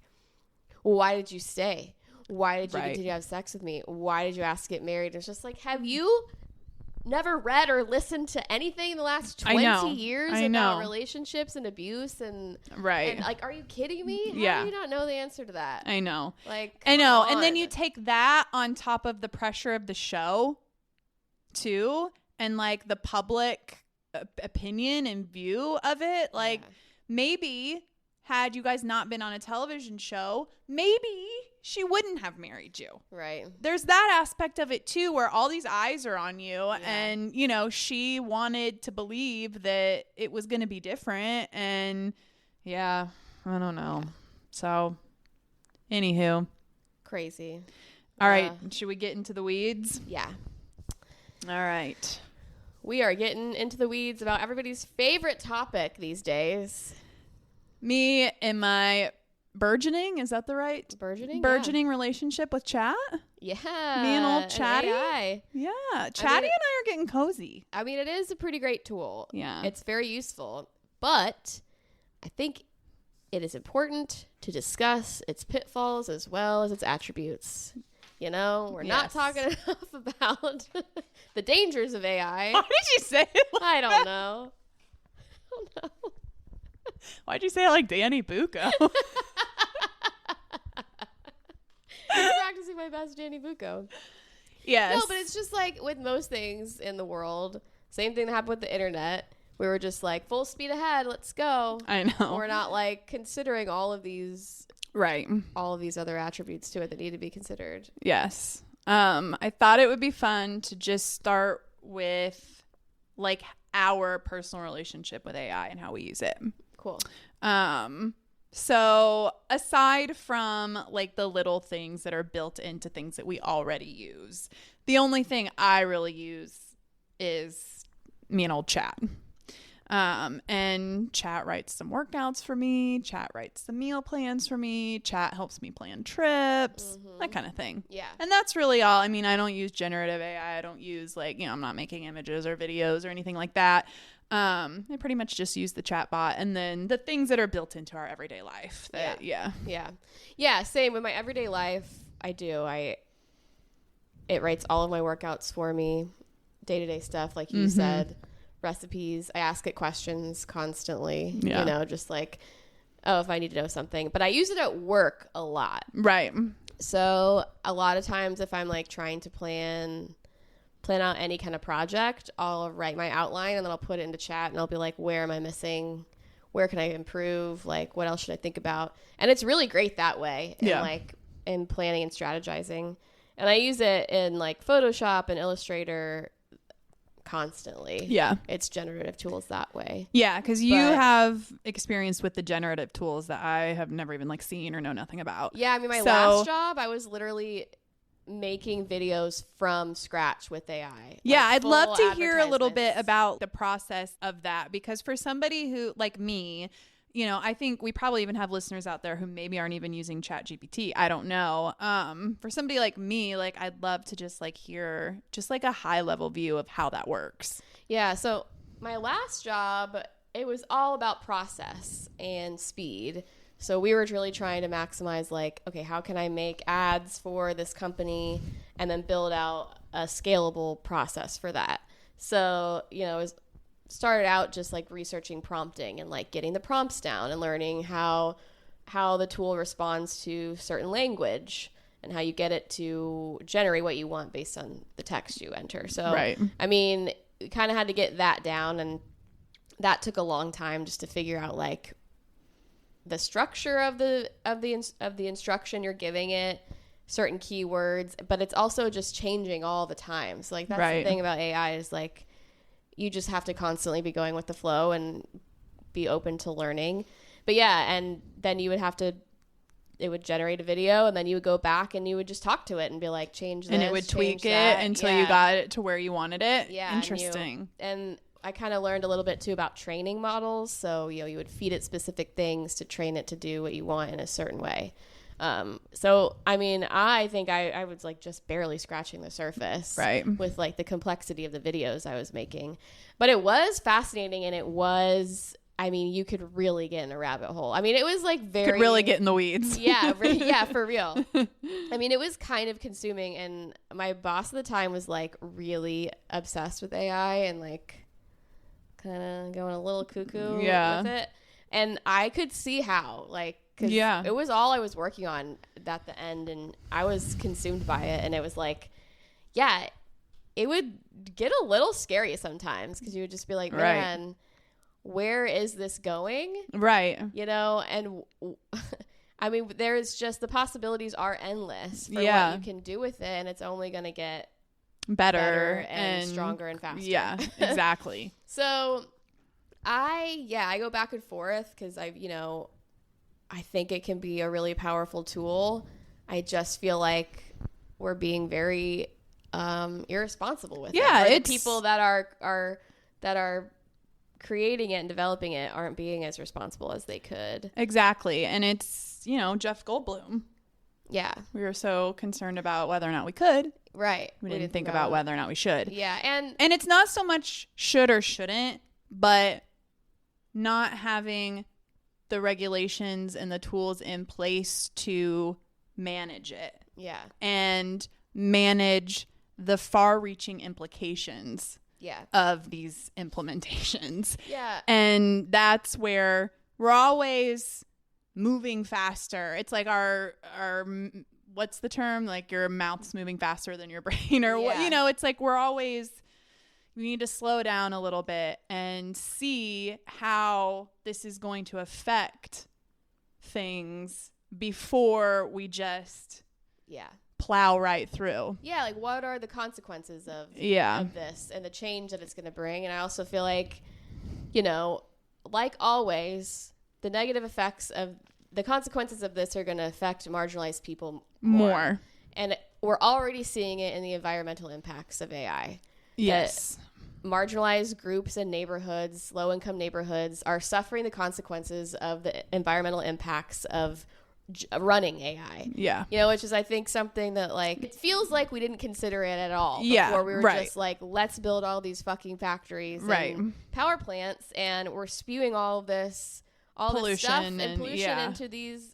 why did you stay? Why did you continue to have sex with me? Why did you ask to get married? It's just like, have you never read or listened to anything in the last 20 years about relationships and abuse? And like, are you kidding me? How do you not know the answer to that? I know. Like, I know. And then you take that on top of the pressure of the show too. And like the public opinion and view of it. Like maybe had you guys not been on a television show, maybe she wouldn't have married you. Right. There's that aspect of it too, where all these eyes are on you and, you know, she wanted to believe that it was going to be different. And I don't know. So anywho. Crazy. All right. Should we get into the weeds? Yeah. All right. We are getting into the weeds about everybody's favorite topic these days. Me and my burgeoning, is that the right? Burgeoning relationship with chat? Yeah. Me and old Chatty? AI. Yeah. Chatty and I are getting cozy. I mean, it is a pretty great tool. Yeah. It's very useful. But I think it is important to discuss its pitfalls as well as its attributes. You know, we're not talking enough about the dangers of AI. Why did you say it like I don't know. Why'd you say it like Danny Booko? I'm practicing my best Danny Booko. Yes. No, but it's just like with most things in the world, same thing that happened with the internet. We were just like full speed ahead. Let's go. I know. We're not like considering all of these other attributes to it that need to be considered. Yes. I thought it would be fun to just start with like our personal relationship with AI and how we use it. Cool. So aside from like the little things that are built into things that we already use, the only thing I really use is me and old Chat. And Chat writes some workouts for me. Chat writes some meal plans for me. Chat helps me plan trips, that kind of thing. Yeah. And that's really all. I mean, I don't use generative AI. I don't use like, I'm not making images or videos or anything like that. I pretty much just use the chat bot and then the things that are built into our everyday life. Yeah, same with my everyday life. It writes all of my workouts for me, day-to-day stuff like you said, recipes. I ask it questions constantly, just like, if I need to know something. But I use it at work a lot. Right. So a lot of times if I'm like trying to plan out any kind of project, I'll write my outline and then I'll put it into Chat and I'll be like, where am I missing? Where can I improve? Like, what else should I think about? And it's really great that way in planning and strategizing. And I use it in like Photoshop and Illustrator constantly. Yeah. It's generative tools that way. Yeah, because you have experience with the generative tools that I have never even like seen or know nothing about. Yeah, I mean, my last job, I was literally making videos from scratch with AI. Yeah, I'd love to hear a little bit about the process of that, because for somebody who like me, I think we probably even have listeners out there who maybe aren't even using ChatGPT. I don't know. For somebody like me, like I'd love to just like hear just like a high level view of how that works. Yeah, so my last job, it was all about process and speed. So we were really trying to maximize like, okay, how can I make ads for this company and then build out a scalable process for that? So, it was started out just like researching prompting and like getting the prompts down and learning how the tool responds to certain language and how you get it to generate what you want based on the text you enter. So, I mean, we kind of had to get that down, and that took a long time just to figure out like the structure of the instruction you're giving it, certain keywords, but it's also just changing all the time. So like that's the thing about AI is like you just have to constantly be going with the flow and be open to learning. But yeah, and then it would generate a video, and then you would go back and you would just talk to it and be like, change this, and it would tweak it until you got it to where you wanted it. Yeah. Interesting. And I kind of learned a little bit too about training models. So, you would feed it specific things to train it to do what you want in a certain way. So, I mean, I think I was like just barely scratching the surface with like the complexity of the videos I was making, but it was fascinating. And it was, I mean, you could really get in a rabbit hole. I mean, it was like could really get in the weeds. Yeah, for real. I mean, it was kind of consuming, and my boss at the time was like really obsessed with AI and like kind of going a little cuckoo with it. And I could see how, like, cause it was all I was working on at the end, and I was consumed by it. And it was like, it would get a little scary sometimes, because you would just be like, man, where is this going? Right. And I mean, there's just, the possibilities are endless for what you can do with it, and it's only going to get better and stronger and faster. Yeah, exactly. So I go back and forth, because I think it can be a really powerful tool. I just feel like we're being very irresponsible with it. Yeah, it's people that are creating it and developing it aren't being as responsible as they could. Exactly. And it's, Jeff Goldblum. Yeah. We were so concerned about whether or not we could. Right. We didn't think about whether or not we should. Yeah. And it's not so much should or shouldn't, but not having the regulations and the tools in place to manage it. and manage the far-reaching implications of these implementations. And that's where we're always moving faster. It's like our what's the term? Like your mouth's moving faster than your brain, or what, it's like we need to slow down a little bit and see how this is going to affect things before we just plow right through. Like what are the consequences of this and the change that it's going to bring? And I also feel like, like always, the negative effects of the consequences of this are going to affect marginalized people more. And we're already seeing it in the environmental impacts of AI. Yes. Marginalized groups and neighborhoods, low-income neighborhoods, are suffering the consequences of the environmental impacts of running AI. Which is, I think, something that, like, it feels like we didn't consider it at all before. We were just like, let's build all these fucking factories and power plants, and we're spewing all this pollution into these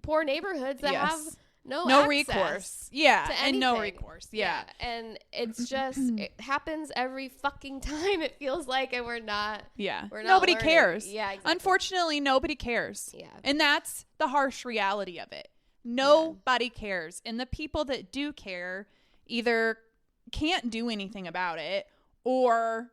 poor neighborhoods that have no recourse and no recourse and it's just it happens every fucking time, it feels like, and we're not nobody learning. cares. Exactly. Unfortunately, nobody cares. And that's the harsh reality of it. Nobody cares, and the people that do care either can't do anything about it, or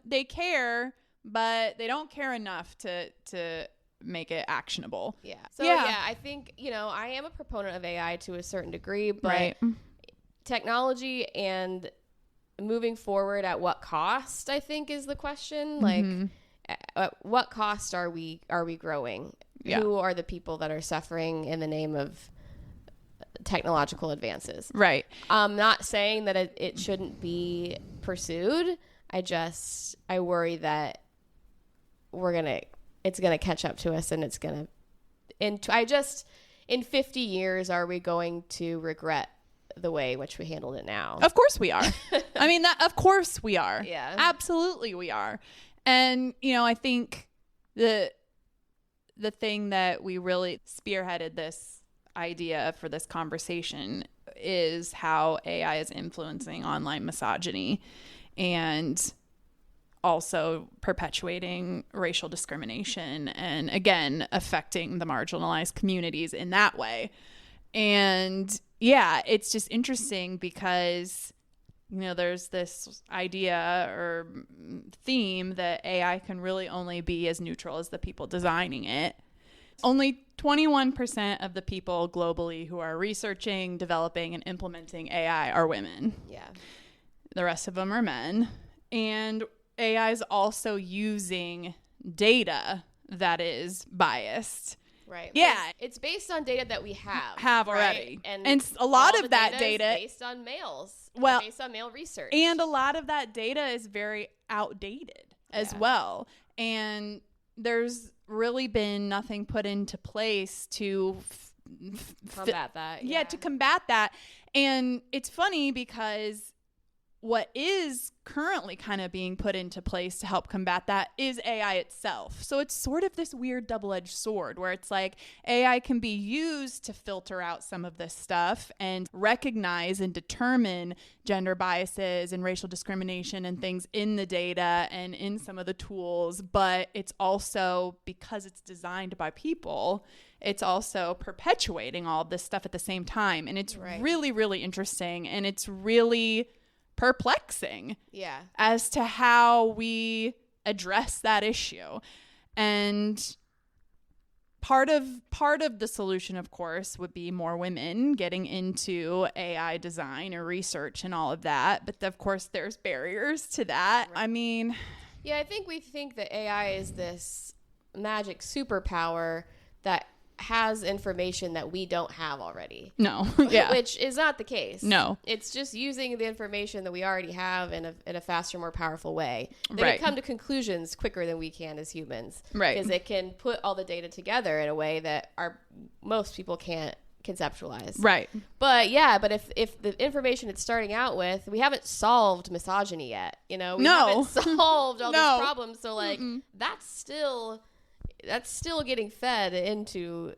they care but they don't care enough to make it actionable. I think, I am a proponent of AI to a certain degree, but technology and moving forward at what cost, I think, is the question. Like, at what cost are we growing? Who are the people that are suffering in the name of technological advances? I'm not saying that it shouldn't be pursued. I worry that it's going to catch up to us, and it's going to, in 50 years, are we going to regret the way in which we handled it now? Of course we are. I mean, of course we are. Absolutely we are. And, I think the thing that we really spearheaded this idea for this conversation is how AI is influencing online misogyny and also perpetuating racial discrimination and, again, affecting the marginalized communities in that way. And it's just interesting because, there's this idea or theme that AI can really only be as neutral as the people designing it. Only 21% of the people globally who are researching, developing, and implementing AI are women. The rest of them are men. And AI is also using data that is biased. It's based on data that we have already. And a lot of that data is based on males. Based on male research. And a lot of that data is very outdated as well. And there's really been nothing put into place to combat that. To combat that. And it's funny because what is currently kind of being put into place to help combat that is AI itself. So it's sort of this weird double-edged sword where it's like AI can be used to filter out some of this stuff and recognize and determine gender biases and racial discrimination and things in the data and in some of the tools. But it's also, because it's designed by people, it's also perpetuating all of this stuff at the same time. And it's really, really interesting. And it's really perplexing as to how we address that issue. And part of the solution, of course, would be more women getting into AI design or research and all of that. But of course, there's barriers to that. I mean, I think we think that AI is this magic superpower that has information that we don't have already. No. Which is not the case. No. It's just using the information that we already have in a faster, more powerful way. They can come to conclusions quicker than we can as humans. Because it can put all the data together in a way that most people can't conceptualize. But if the information it's starting out with, we haven't solved misogyny yet. We haven't solved all these problems. So that's still that's still getting fed into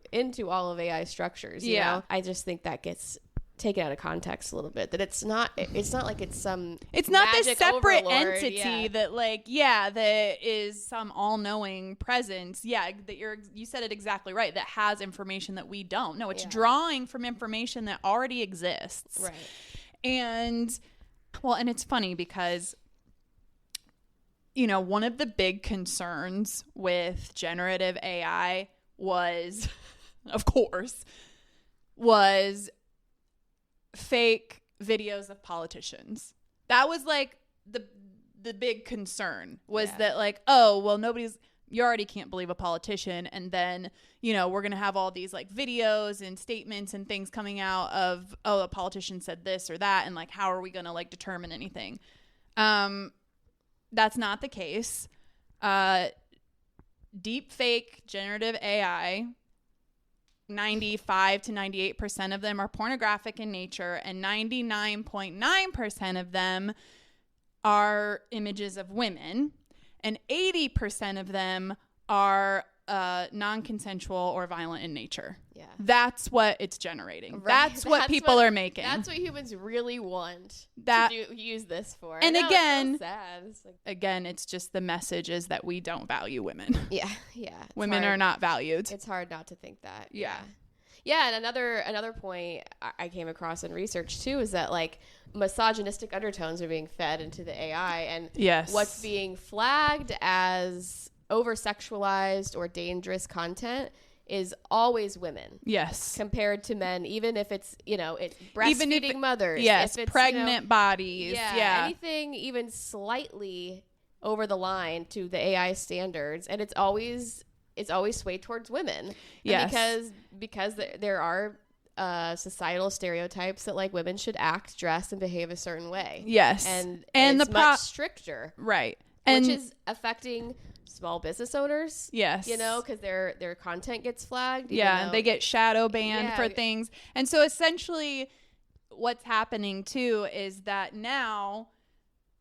all of AI structures. You know? I just think that gets taken out of context a little bit, that it's not like it's not this separate overlord. entity that that is some all-knowing presence, that you said it exactly right, that has information that we don't. No, it's drawing from information that already exists, right? And it's funny because one of the big concerns with generative AI was fake videos of politicians. That was like the big concern was that you already can't believe a politician, and then we're gonna have all these like videos and statements and things coming out of a politician said this or that, and like how are we gonna like determine anything? That's not the case. Deep fake generative AI, 95 to 98% of them are pornographic in nature, and 99.9% of them are images of women, and 80% of them are non-consensual or violent in nature. Yeah. That's what it's generating. Right. That's what people are making. That's what humans really want to use this for. And again, it's so sad. Again, it's just the message is that we don't value women. Yeah. Women are not valued. It's hard not to think that. Yeah, and another point I came across in research too is that like misogynistic undertones are being fed into the AI, and what's being flagged as over-sexualized or dangerous content is always women. Yes. Compared to men, even if it's, it's breastfeeding mothers. Yes, if it's, pregnant bodies. Yeah. Anything even slightly over the line to the AI standards, and it's always swayed towards women. Yes. Because there are societal stereotypes that like women should act, dress, and behave a certain way. Yes. And it's much stricter. Right. Which is affecting small business owners. Yes. Because their content gets flagged. And they get shadow banned for things. And so essentially what's happening too is that now,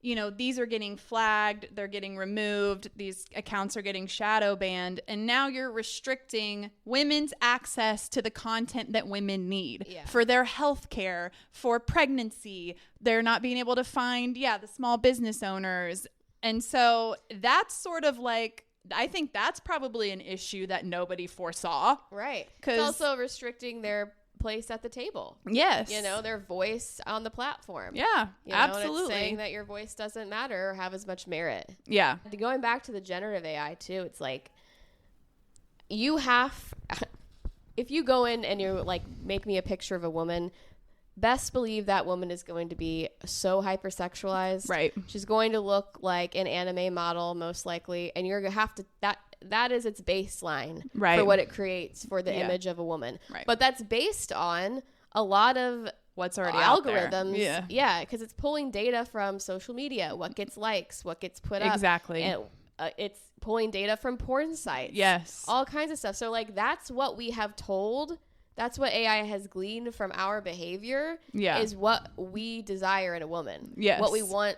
these are getting flagged, they're getting removed, these accounts are getting shadow banned, and now you're restricting women's access to the content that women need for their health care, for pregnancy. They're not being able to find, the small business owners. And so that's sort of like, I think that's probably an issue that nobody foresaw. Right. It's also restricting their place at the table. Yes. Their voice on the platform. Yeah, absolutely. And it's saying that your voice doesn't matter or have as much merit. Yeah. Going back to the generative AI too, it's like if you go in and you're like, make me a picture of a woman, best believe that woman is going to be so hypersexualized. Right. She's going to look like an anime model most likely, and you're going to have to that is its baseline for what it creates for the image of a woman. Right. But that's based on a lot of what's already algorithms. Out there. Yeah, because it's pulling data from social media, what gets likes, what gets put up. Exactly. And it's pulling data from porn sites. Yes. All kinds of stuff. So like that's what we have told. That's what AI has gleaned from our behavior. Yeah. Is what we desire in a woman. Yes. What we want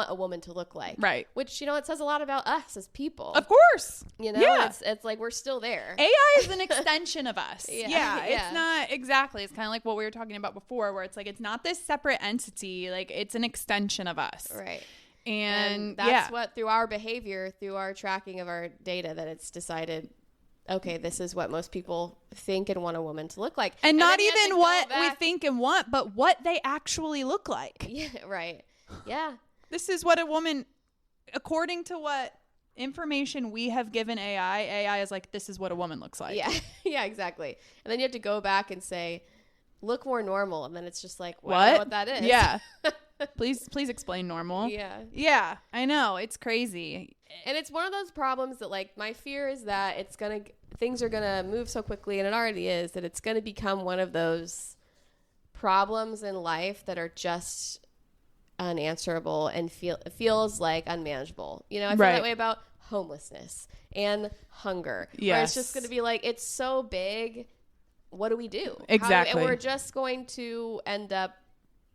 a woman to look like. Right. Which, it says a lot about us as people. Of course. It's like we're still there. AI is an extension of us. It's not exactly. It's kind of like what we were talking about before, where it's like, it's not this separate entity. Like, it's an extension of us. Right. And that's what, through our behavior, through our tracking of our data, that it's decided, okay, this is what most people think and want a woman to look like. And not even what we think and want, but what they actually look like. Yeah, right. Yeah. This is what a woman, according to what information we have given AI is like, this is what a woman looks like. Yeah. Yeah, exactly. And then you have to go back and say, look more normal. And then it's just like, well, I don't know what that is. Yeah. Please explain normal. Yeah. Yeah, I know. It's crazy. And it's one of those problems that, like, my fear is that things are going to move so quickly, and it already is, that it's going to become one of those problems in life that are just unanswerable and feels like unmanageable. I feel that way about homelessness and hunger. Yes. Where it's just going to be like, it's so big. What do we do? Exactly. And we're just going to end up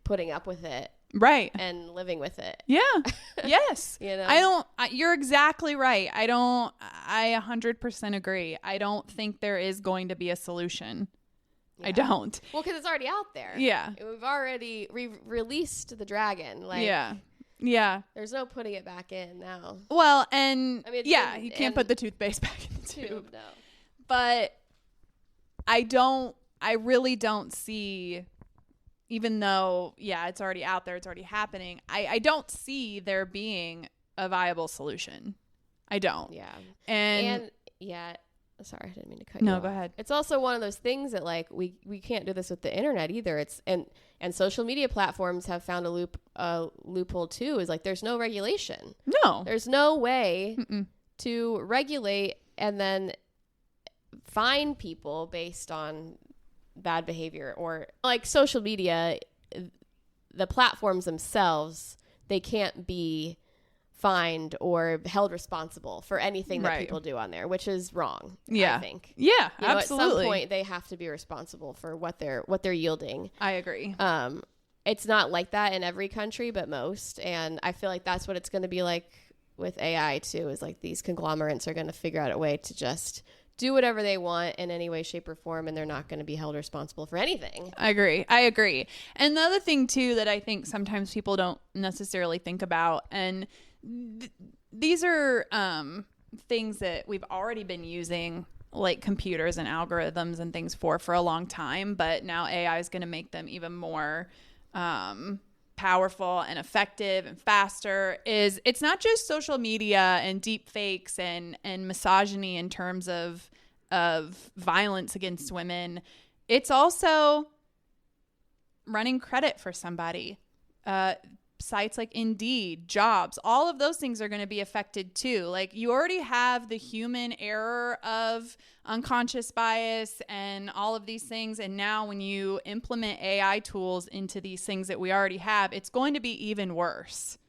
putting up with it Right. And living with it. Yeah. Yes. You know? You're exactly right. I 100% agree. I don't think there is going to be a solution. Yeah. I don't. Well, because it's already out there. Yeah. We've already released the dragon. Like, yeah. Yeah. There's no putting it back in now. Well, and I mean, you can't put the toothpaste back in the tube. No. But I really don't see, even though, it's already out there, it's already happening, I don't see there being a viable solution. I don't. Yeah. And sorry, I didn't mean to cut you off. No, go ahead. It's also one of those things that, like, we can't do this with the internet either. And social media platforms have found a loophole too, is like there's no regulation. No. There's no way to regulate and then fine people based on bad behavior. Or like social media, the platforms themselves, they can't be fined or held responsible for anything that people do on there, which is wrong. I think. Yeah, absolutely. At some point they have to be responsible for what they're yielding. I agree. It's not like that in every country, but most. And I feel like that's what it's going to be like with AI too, is like these conglomerates are going to figure out a way to just do whatever they want in any way, shape, or form, and they're not going to be held responsible for anything. I agree. And the other thing too that I think sometimes people don't necessarily think about, and these are things that we've already been using, like computers and algorithms and things for a long time, but now AI is going to make them even more powerful and effective and faster. It's not just social media and deep fakes and misogyny in terms of violence against women. It's also running credit for somebody. Sites like Indeed, jobs, all of those things are going to be affected too. Like, you already have the human error of unconscious bias and all of these things. And now when you implement AI tools into these things that we already have, it's going to be even worse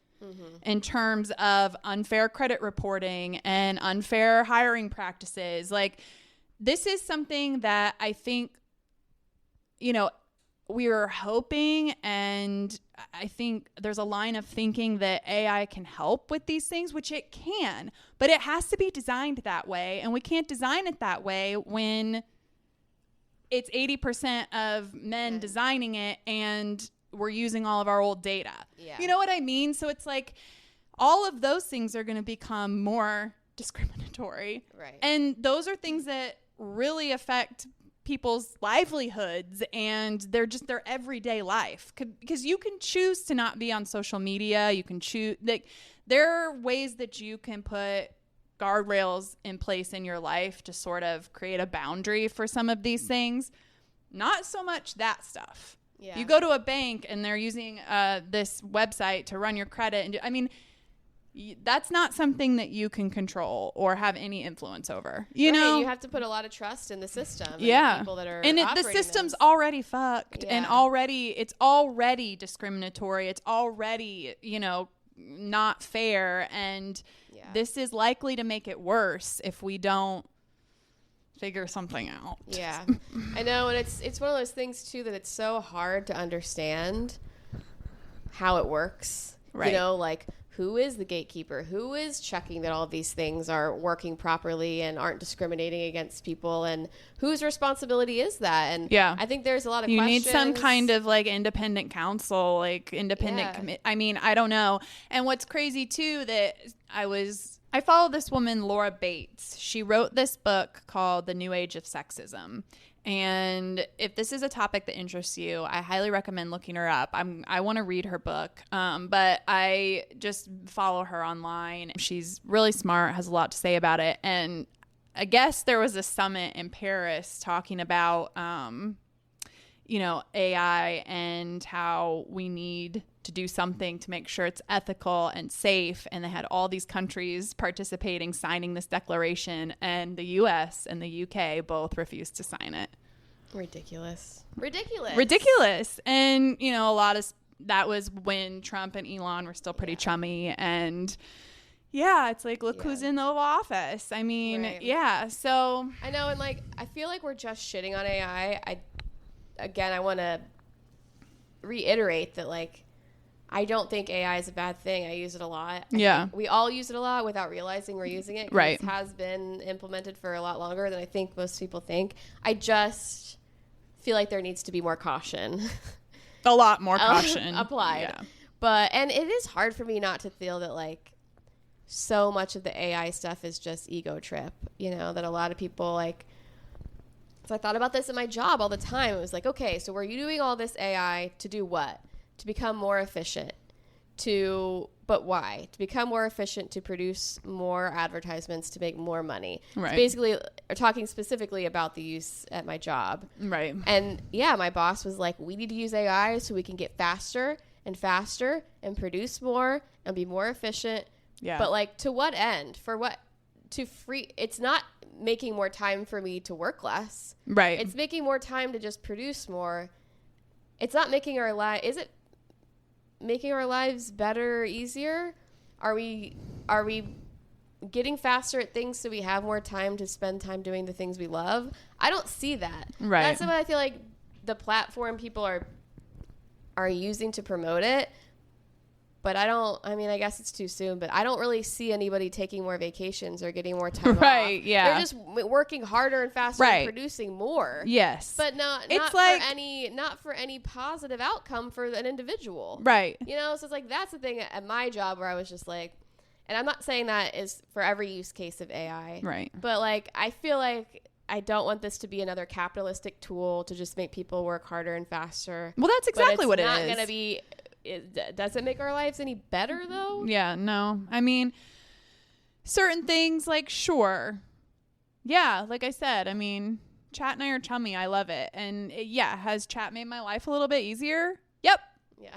in terms of unfair credit reporting and unfair hiring practices. Like, this is something that I think, we were hoping, and I think there's a line of thinking that AI can help with these things, which it can, but it has to be designed that way. And we can't design it that way when it's 80% of men designing it and we're using all of our old data. Yeah. You know what I mean? So it's like all of those things are going to become more discriminatory. Right. And those are things that really affect people's livelihoods and their everyday life, because you can choose to not be on social media. You can choose, like, there are ways that you can put guardrails in place in your life to sort of create a boundary for some of these things. Not so much that stuff. You go to a bank and they're using this website to run your credit, and that's not something that you can control or have any influence over. You know, you have to put a lot of trust in the system. And the people that are the system's already fucked, and it's already discriminatory. It's already, not fair, and this is likely to make it worse if we don't figure something out. Yeah, I know, and it's one of those things too that it's so hard to understand how it works. Right. Like, who is the gatekeeper? Who is checking that all of these things are working properly and aren't discriminating against people? And whose responsibility is that? And I think there's a lot of questions. You need some kind of like independent counsel, like independent I mean, I don't know. And what's crazy too, that I follow this woman, Laura Bates. She wrote this book called The New Age of Sexism. And if this is a topic that interests you, I highly recommend looking her up. I want to read her book, but I just follow her online. She's really smart, has a lot to say about it. And I guess there was a summit in Paris talking about, AI and how we need to do something to make sure it's ethical and safe. And they had all these countries participating, signing this declaration, and the US and the UK both refused to sign it. Ridiculous. And, a lot of that was when Trump and Elon were still pretty chummy. And it's like, look who's in the Oval Office. I mean, so. I know. And like, I feel like we're just shitting on AI. I want to reiterate that, like, I don't think AI is a bad thing. I use it a lot. Yeah. We all use it a lot without realizing we're using it. Right. It has been implemented for a lot longer than I think most people think. I just feel like there needs to be more caution. A lot more caution. Applied. Yeah. But, and it is hard for me not to feel that, like, so much of the AI stuff is just ego trip, you know, that a lot of people, like, so I thought about this in my job all the time. It was like, okay, so were you doing all this AI to do what? To become more efficient. But why? To become more efficient, to produce more advertisements, to make more money. Right. So basically, we're talking specifically about the use at my job. Right. And yeah, my boss was like, we need to use AI so we can get faster and faster and produce more and be more efficient. Yeah. But like, to what end? For what? To free? It's not making more time for me to work less. Right. It's making more time to just produce more. It's not making our life. Is it making our lives better, easier? Are we getting faster at things so we have more time to spend time doing the things we love? I don't see that. Right. That's what I feel like the platform people are using to promote it. But I mean, I guess it's too soon, but I don't really see anybody taking more vacations or getting more time right, off. Yeah. They're just working harder and faster and producing more. Yes. But not for any positive outcome for an individual. Right. You know, so it's like, that's the thing at my job where I was just like, and I'm not saying that is for every use case of AI. Right. But like, I feel like I don't want this to be another capitalistic tool to just make people work harder and faster. Well, that's exactly what it is. It's not going to be... does it make our lives any better, though? Yeah, no. I mean, certain things, like, sure. Yeah, like I said, I mean, Chat and I are chummy. I love it. And, has Chat made my life a little bit easier? Yep. Yeah.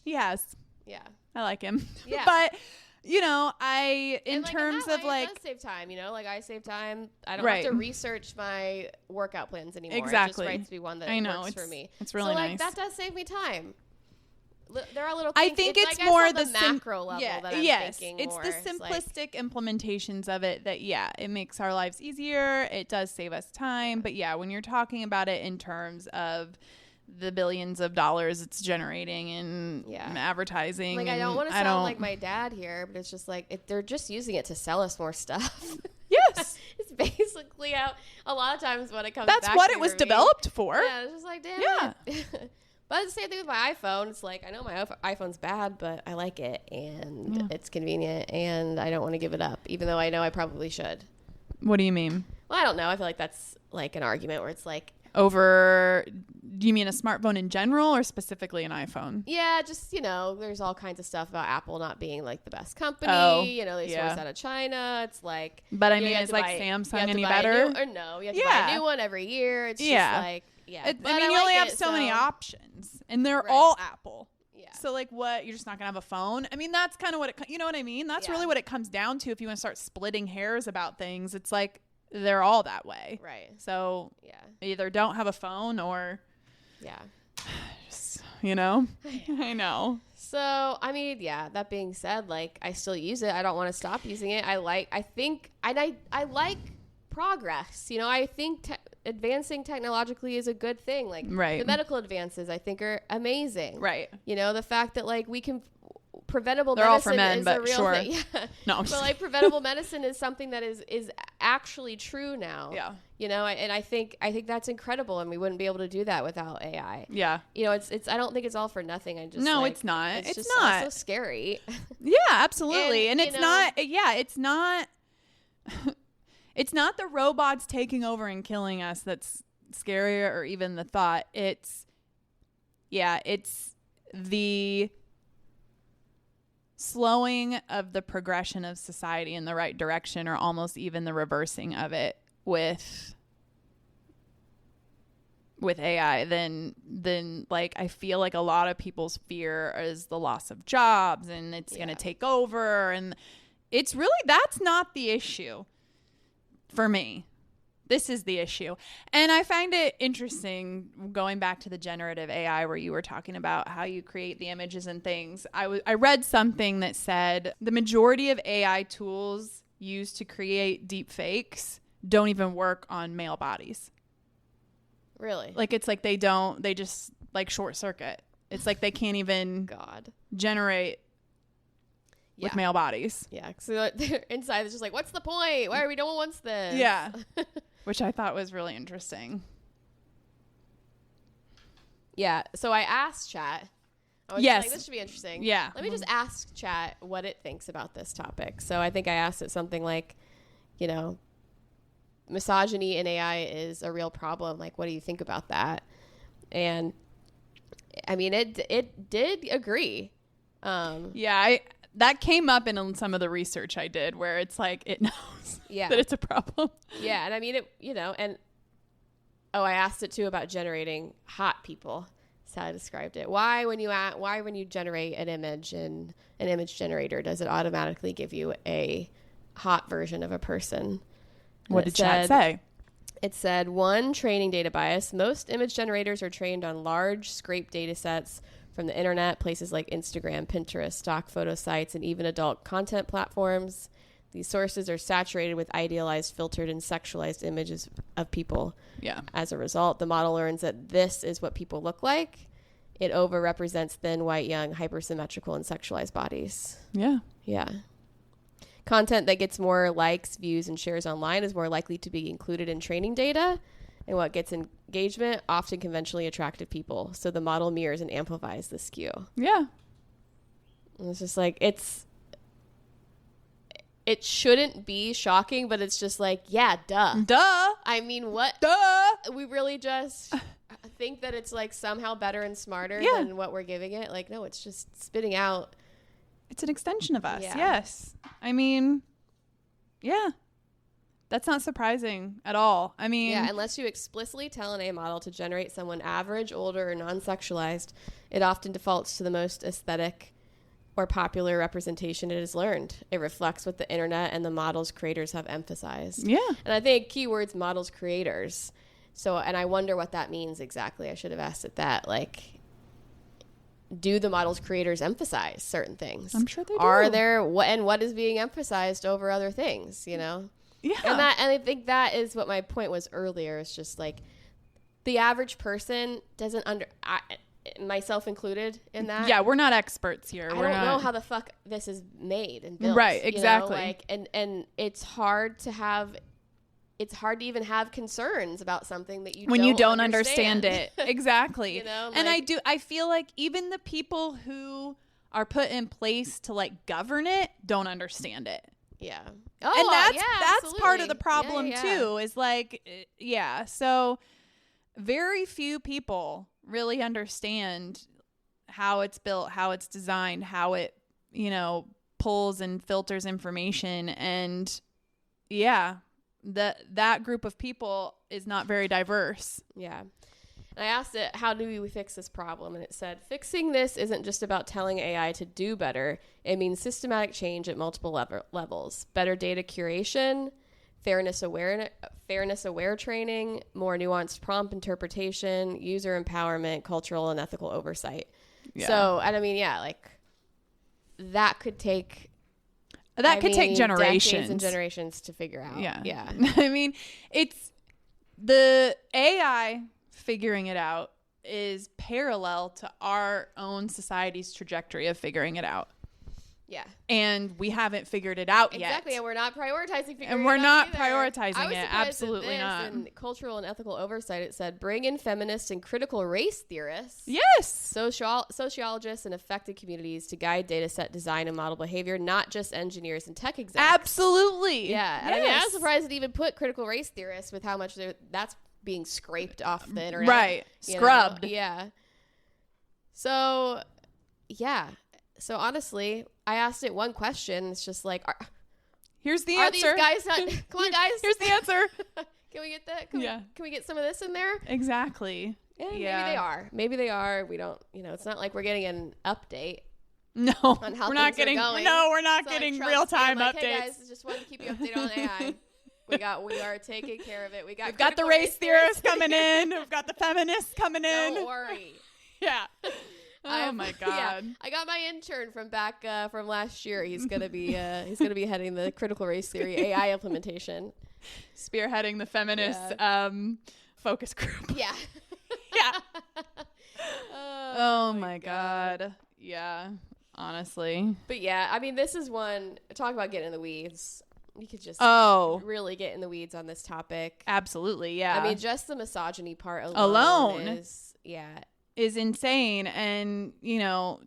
He has. Yeah. I like him. Yeah. But, in terms of, it does save time, you know? Like, I save time. I don't have to research my workout plans anymore. Exactly. It just writes me one that works for me. It's really nice. That does save me time. There are little I things. think it's more the macro level that I'm thinking it's more. the simplistic implementations of it that, it makes our lives easier. It does save us time. But, when you're talking about it in terms of the billions of dollars it's generating in advertising. Like, I don't want to sound like my dad here, but it's just like they're just using it to sell us more stuff. Yes. It's basically how a lot of times when it comes That's back what to it was me, developed for. Yeah, it's just like, damn. Yeah. But it's the same thing with my iPhone. It's like, I know my iPhone's bad, but I like it, and it's convenient, and I don't want to give it up, even though I know I probably should. What do you mean? Well, I don't know. I feel like that's like an argument where it's like... Do you mean a smartphone in general or specifically an iPhone? Yeah, just, there's all kinds of stuff about Apple not being like the best company. They source out of China. It's like... But I mean, is like Samsung any better? You have to buy a new one every year. It's just like... Yeah, I mean, you only have so many options, and they're all Apple. Yeah. So, like, what? You're just not gonna have a phone? I mean, that's kind of what you know what I mean? That's really what it comes down to. If you want to start splitting hairs about things, it's like they're all that way, right? So, either don't have a phone or, just, I know. So, I mean, that being said, like, I still use it. I don't want to stop using it. I like progress. I think advancing technologically is a good thing. Like, the medical advances, I think, are amazing. Right. The fact that, like, we can... Preventable They're medicine all for men, is but a real sure. thing. Yeah. No. But, like, preventable medicine is something that is actually true now. Yeah. And I think that's incredible, and we wouldn't be able to do that without AI. Yeah. It's I don't think it's all for nothing. It's not. It's just not. also scary. Yeah, absolutely. And it's not. Yeah, it's not. It's not the robots taking over and killing us that's scarier, or even the thought. It's the slowing of the progression of society in the right direction, or almost even the reversing of it with AI. Then like, I feel like a lot of people's fear is the loss of jobs, and it's going to take over. And it's really, that's not the issue. For me, this is the issue. And I find it interesting, going back to the generative AI where you were talking about how you create the images and things. I read something that said the majority of AI tools used to create deep fakes don't even work on male bodies. Really? Like, it's like they just like short circuit. It's like they can't even generate with male bodies. Yeah. So they're inside, it's just like, what's the point? Why are we no one wants this? Yeah. Which I thought was really interesting. Yeah. So I asked chat. I was like, this should be interesting. Yeah. Let me just ask chat what it thinks about this topic. So I think I asked it something like, you know, misogyny in AI is a real problem. Like, what do you think about that? And I mean, it did agree. That came up in some of the research I did, where it's like it knows that it's a problem. Yeah, and I mean, it, you know, and I asked it too about generating hot people. That's how I described it. Why when you generate an image in an image generator, does it automatically give you a hot version of a person? What did chat say? It said, 1, training data bias. Most image generators are trained on large scraped data sets from the internet, places like Instagram, Pinterest, stock photo sites, and even adult content platforms. These sources are saturated with idealized, filtered, and sexualized images of people. Yeah. As a result, the model learns that this is what people look like. It overrepresents thin, white, young, hypersymmetrical, and sexualized bodies. Yeah. Yeah. Content that gets more likes, views, and shares online is more likely to be included in training data. And what gets engagement, often conventionally attractive people. So the model mirrors and amplifies the skew. Yeah. And it's just like, it shouldn't be shocking, but it's just like, yeah, duh. I mean, what? Duh. We really just think that it's like somehow better and smarter than what we're giving it. Like, no, it's just spitting out. It's an extension of us. Yeah. Yes. I mean, yeah. That's not surprising at all. I mean... Yeah, unless you explicitly tell an AI model to generate someone average, older, or non-sexualized, it often defaults to the most aesthetic or popular representation it has learned. It reflects what the internet and the model's creators have emphasized. Yeah. And I think keywords, models, creators. So, and I wonder what that means exactly. I should have asked it that. Like, do the model's creators emphasize certain things? I'm sure they do. Are there... what is being emphasized over other things, you know? Yeah. And I think that is what my point was earlier. It's just like the average person doesn't myself included in that. Yeah, we're not experts here. I don't know how the fuck this is made and built. Right, exactly. You know? Like, and it's hard to even have concerns about something that you don't understand it. Exactly. You know, and I feel like even the people who are put in place to like govern it don't understand it. Yeah. Oh, and that's part of the absolutely. problem too, is like, so very few people really understand how it's built, how it's designed, how it, you know, pulls and filters information. And that group of people is not very diverse. Yeah. I asked it, how do we fix this problem? And it said, fixing this isn't just about telling AI to do better. It means systematic change at multiple levels. Better data curation, fairness aware training, more nuanced prompt interpretation, user empowerment, cultural and ethical oversight. Yeah. So, and I mean, like that could take... take generations. Decades and generations to figure out. Yeah. I mean, it's the AI... figuring it out is parallel to our own society's trajectory of figuring it out. Yeah. And we haven't figured it out yet. Exactly. And we're not prioritizing figuring it out. And we're not either. prioritizing it. Absolutely not. In cultural and ethical oversight, it said, bring in feminists and critical race theorists. Yes. Sociologists and affected communities to guide data set design and model behavior, not just engineers and tech execs. Absolutely. Yeah. And I mean, I was surprised it even put critical race theorists with how much that's being scraped off the internet. Right. Scrubbed. Yeah. So, yeah. So honestly, I asked it one question. It's just like, here's the answer. Are these guys not? Come on, guys. Here's the answer. Can we get that? Can we get some of this in there? Exactly. Yeah. Maybe they are. We don't. You know, it's not like we're getting an update. No, on how we're not getting. No, we're not getting real time updates. Hey guys, just wanted to keep you updated on AI. We are taking care of it. We've got the race theorists coming in. We've got the feminists coming in. Don't worry. Yeah. Oh my God. Yeah, I got my intern from back from last year. He's gonna be heading the critical race theory AI implementation, spearheading the feminist focus group. Yeah. Yeah. Oh my God. Yeah, honestly. But yeah, I mean, this is one, talk about getting in the weeds. You could just really get in the weeds on this topic. Absolutely, yeah. I mean, just the misogyny part alone is insane. And, you know,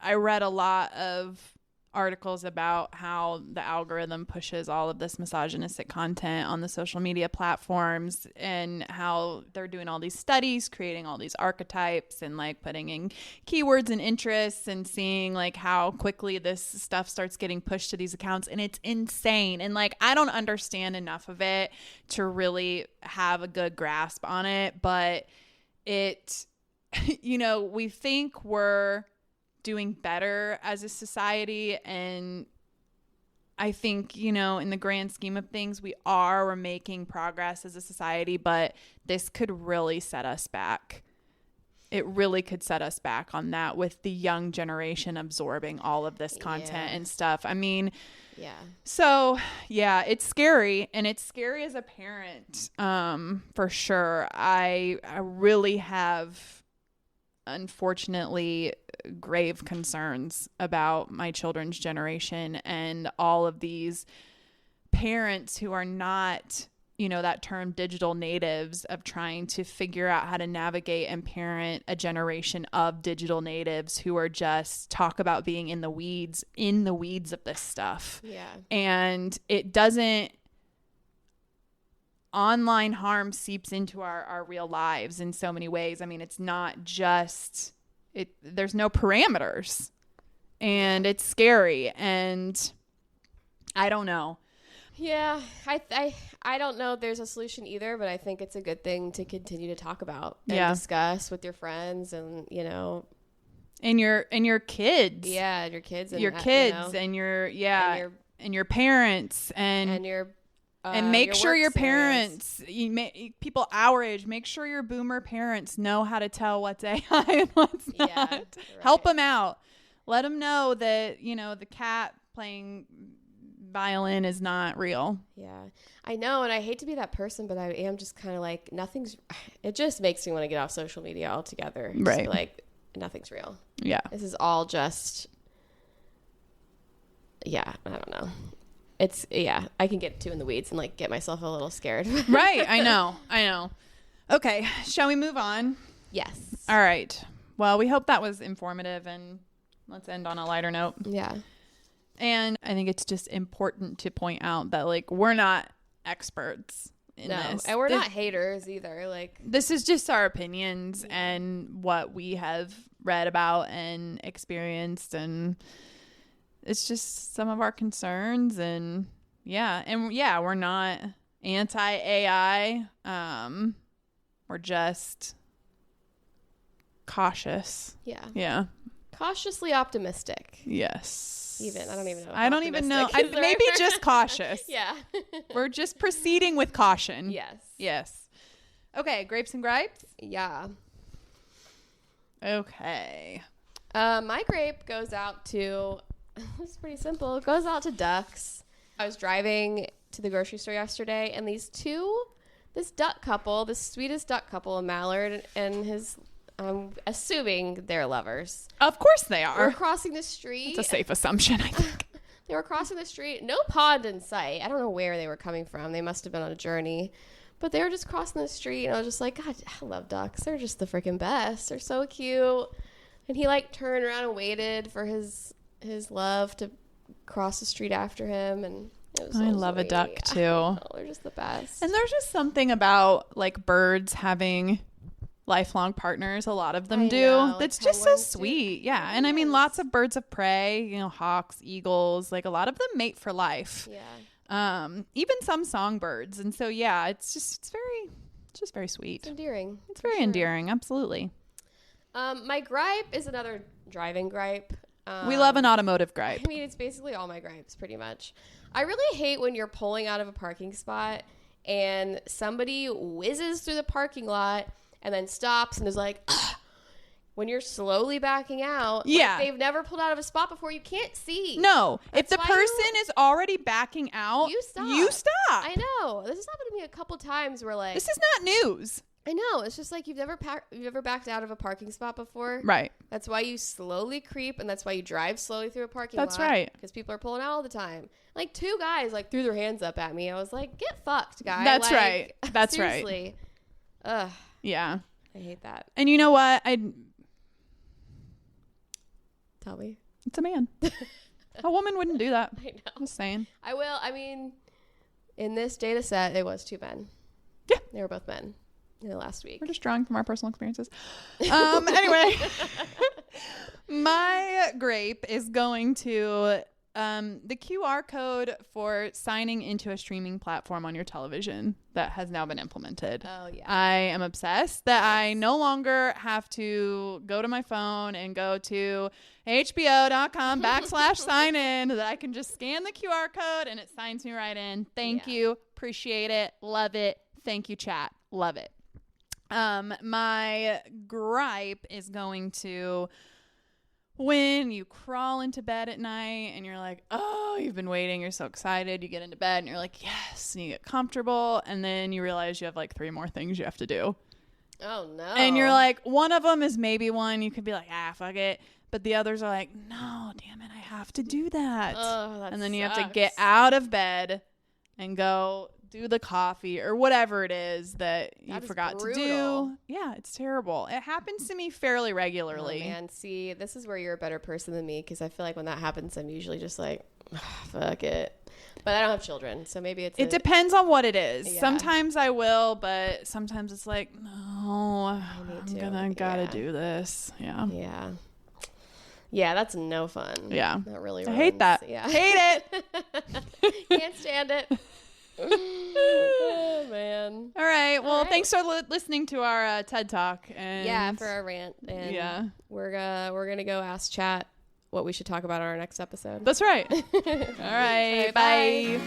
I read a lot of articles about how the algorithm pushes all of this misogynistic content on the social media platforms, and how they're doing all these studies, creating all these archetypes, and like putting in keywords and interests, and seeing like how quickly this stuff starts getting pushed to these accounts. And it's insane. And like, I don't understand enough of it to really have a good grasp on it, but it, you know, we think we're doing better as a society, and I think, you know, in the grand scheme of things, we're making progress as a society, but this could really set us back. It really could set us back on that, with the young generation absorbing all of this content and stuff. I mean, so yeah, it's scary, and it's scary as a parent, for sure. I really have, unfortunately, grave concerns about my children's generation, and all of these parents who are not, you know, that term digital natives, of trying to figure out how to navigate and parent a generation of digital natives who are just talk about being in the weeds of this stuff. Yeah. And it doesn't, online harm seeps into our real lives in so many ways. I mean, it's not just there's no parameters, and it's scary, and I don't know. Yeah, I don't know if there's a solution either, but I think it's a good thing to continue to talk about and discuss with your friends, and, you know, and your kids. Yeah, and your kids and your kids, you know, and your parents, and your and make sure your parents, people our age, make sure your boomer parents know how to tell what's AI and what's not. Yeah, right. Help them out. Let them know that, you know, the cat playing violin is not real. Yeah, I know. And I hate to be that person, but I am just kind of like, it just makes me want to get off social media altogether. Right. Just like, nothing's real. Yeah. This is all just, I don't know. I can get too in the weeds and like get myself a little scared. Right. I know. Okay. Shall we move on? Yes. All right. Well, we hope that was informative, and let's end on a lighter note. Yeah. And I think it's just important to point out that, like, we're not experts in this. And we're not haters either. Like, this is just our opinions and what we have read about and experienced, and it's just some of our concerns. And we're not anti-AI. We're just cautious. Yeah. Cautiously optimistic. Yes. I don't even know. I don't even know. Maybe just cautious. Yeah. We're just proceeding with caution. Yes. Okay. Grapes and gripes? Yeah. Okay. My grape goes out to, it's pretty simple. It goes out to ducks. I was driving to the grocery store yesterday, and this duck couple, this sweetest duck couple, a mallard and his, I'm assuming they're lovers. Of course they are. We're crossing the street. It's a safe assumption, I think. They were crossing the street. No pond in sight. I don't know where they were coming from. They must have been on a journey. But they were just crossing the street, and I was just like, God, I love ducks. They're just the freaking best. They're so cute. And he, like, turned around and waited for his love to cross the street after him, and it was so love sweet. A duck, too. They're just the best. And there's just something about, like, birds having lifelong partners. A lot of them do. That's just so sweet. Yeah. And I mean, lots of birds of prey, you know, hawks, eagles, like a lot of them mate for life. Yeah. Even some songbirds. And so, yeah, it's just very sweet. It's endearing. It's very endearing. Absolutely. My gripe is another driving gripe. We love an automotive gripe. I mean, it's basically all my gripes pretty much. I really hate when you're pulling out of a parking spot and somebody whizzes through the parking lot and then stops and is like, ugh. When you're slowly backing out, like they've never pulled out of a spot before, you can't see. No. If the person is already backing out, you stop. I know. This has happened to me a couple times where, like, this is not news. I know. It's just like you've never backed out of a parking spot before. Right. That's why you slowly creep, and that's why you drive slowly through a parking lot. That's right. Because people are pulling out all the time. Like 2 guys like threw their hands up at me. I was like, get fucked, guy. That's like, right. That's seriously. right. Ugh. Yeah. I hate that. And you know what? Tell me. It's a man. A woman wouldn't do that. I know. I'm just saying. I will. I mean, in this data set, it was 2 men. Yeah. They were both men in the last week. We're just drawing from our personal experiences. Anyway, my grape is going to the QR code for signing into a streaming platform on your television that has now been implemented. Oh, yeah. I am obsessed that I no longer have to go to my phone and go to hbo.com/sign in, that I can just scan the QR code and it signs me right in. Thank you. Appreciate it. Love it. Thank you, chat. Love it. My gripe is going to when you crawl into bed at night and you're like, oh, you've been waiting, you're so excited, you get into bed and you're like, yes, and you get comfortable, and then you realize you have like 3 more things you have to do. Oh no. And you're like, one of them is maybe one you could be like, fuck it, but the others are like, no, damn it, I have to do that. Oh, that and then you sucks. have to get out of bed and go do the coffee or whatever it is that you forgot to do. Yeah, it's terrible. It happens to me fairly regularly. Oh, man, see, this is where you're a better person than me, because I feel like when that happens, I'm usually just like, fuck it. But I don't have children, so maybe it depends on what it is. Yeah. Sometimes I will, but sometimes it's like, no, I'm gotta do this. Yeah. Yeah. Yeah, that's no fun. Yeah. That really I hate that. Yeah. Hate it. Can't stand it. Oh, man. All right. Well, thanks for listening to our TED Talk. And for our rant. And yeah. We're going to go ask chat what we should talk about on our next episode. That's right. All right. Bye.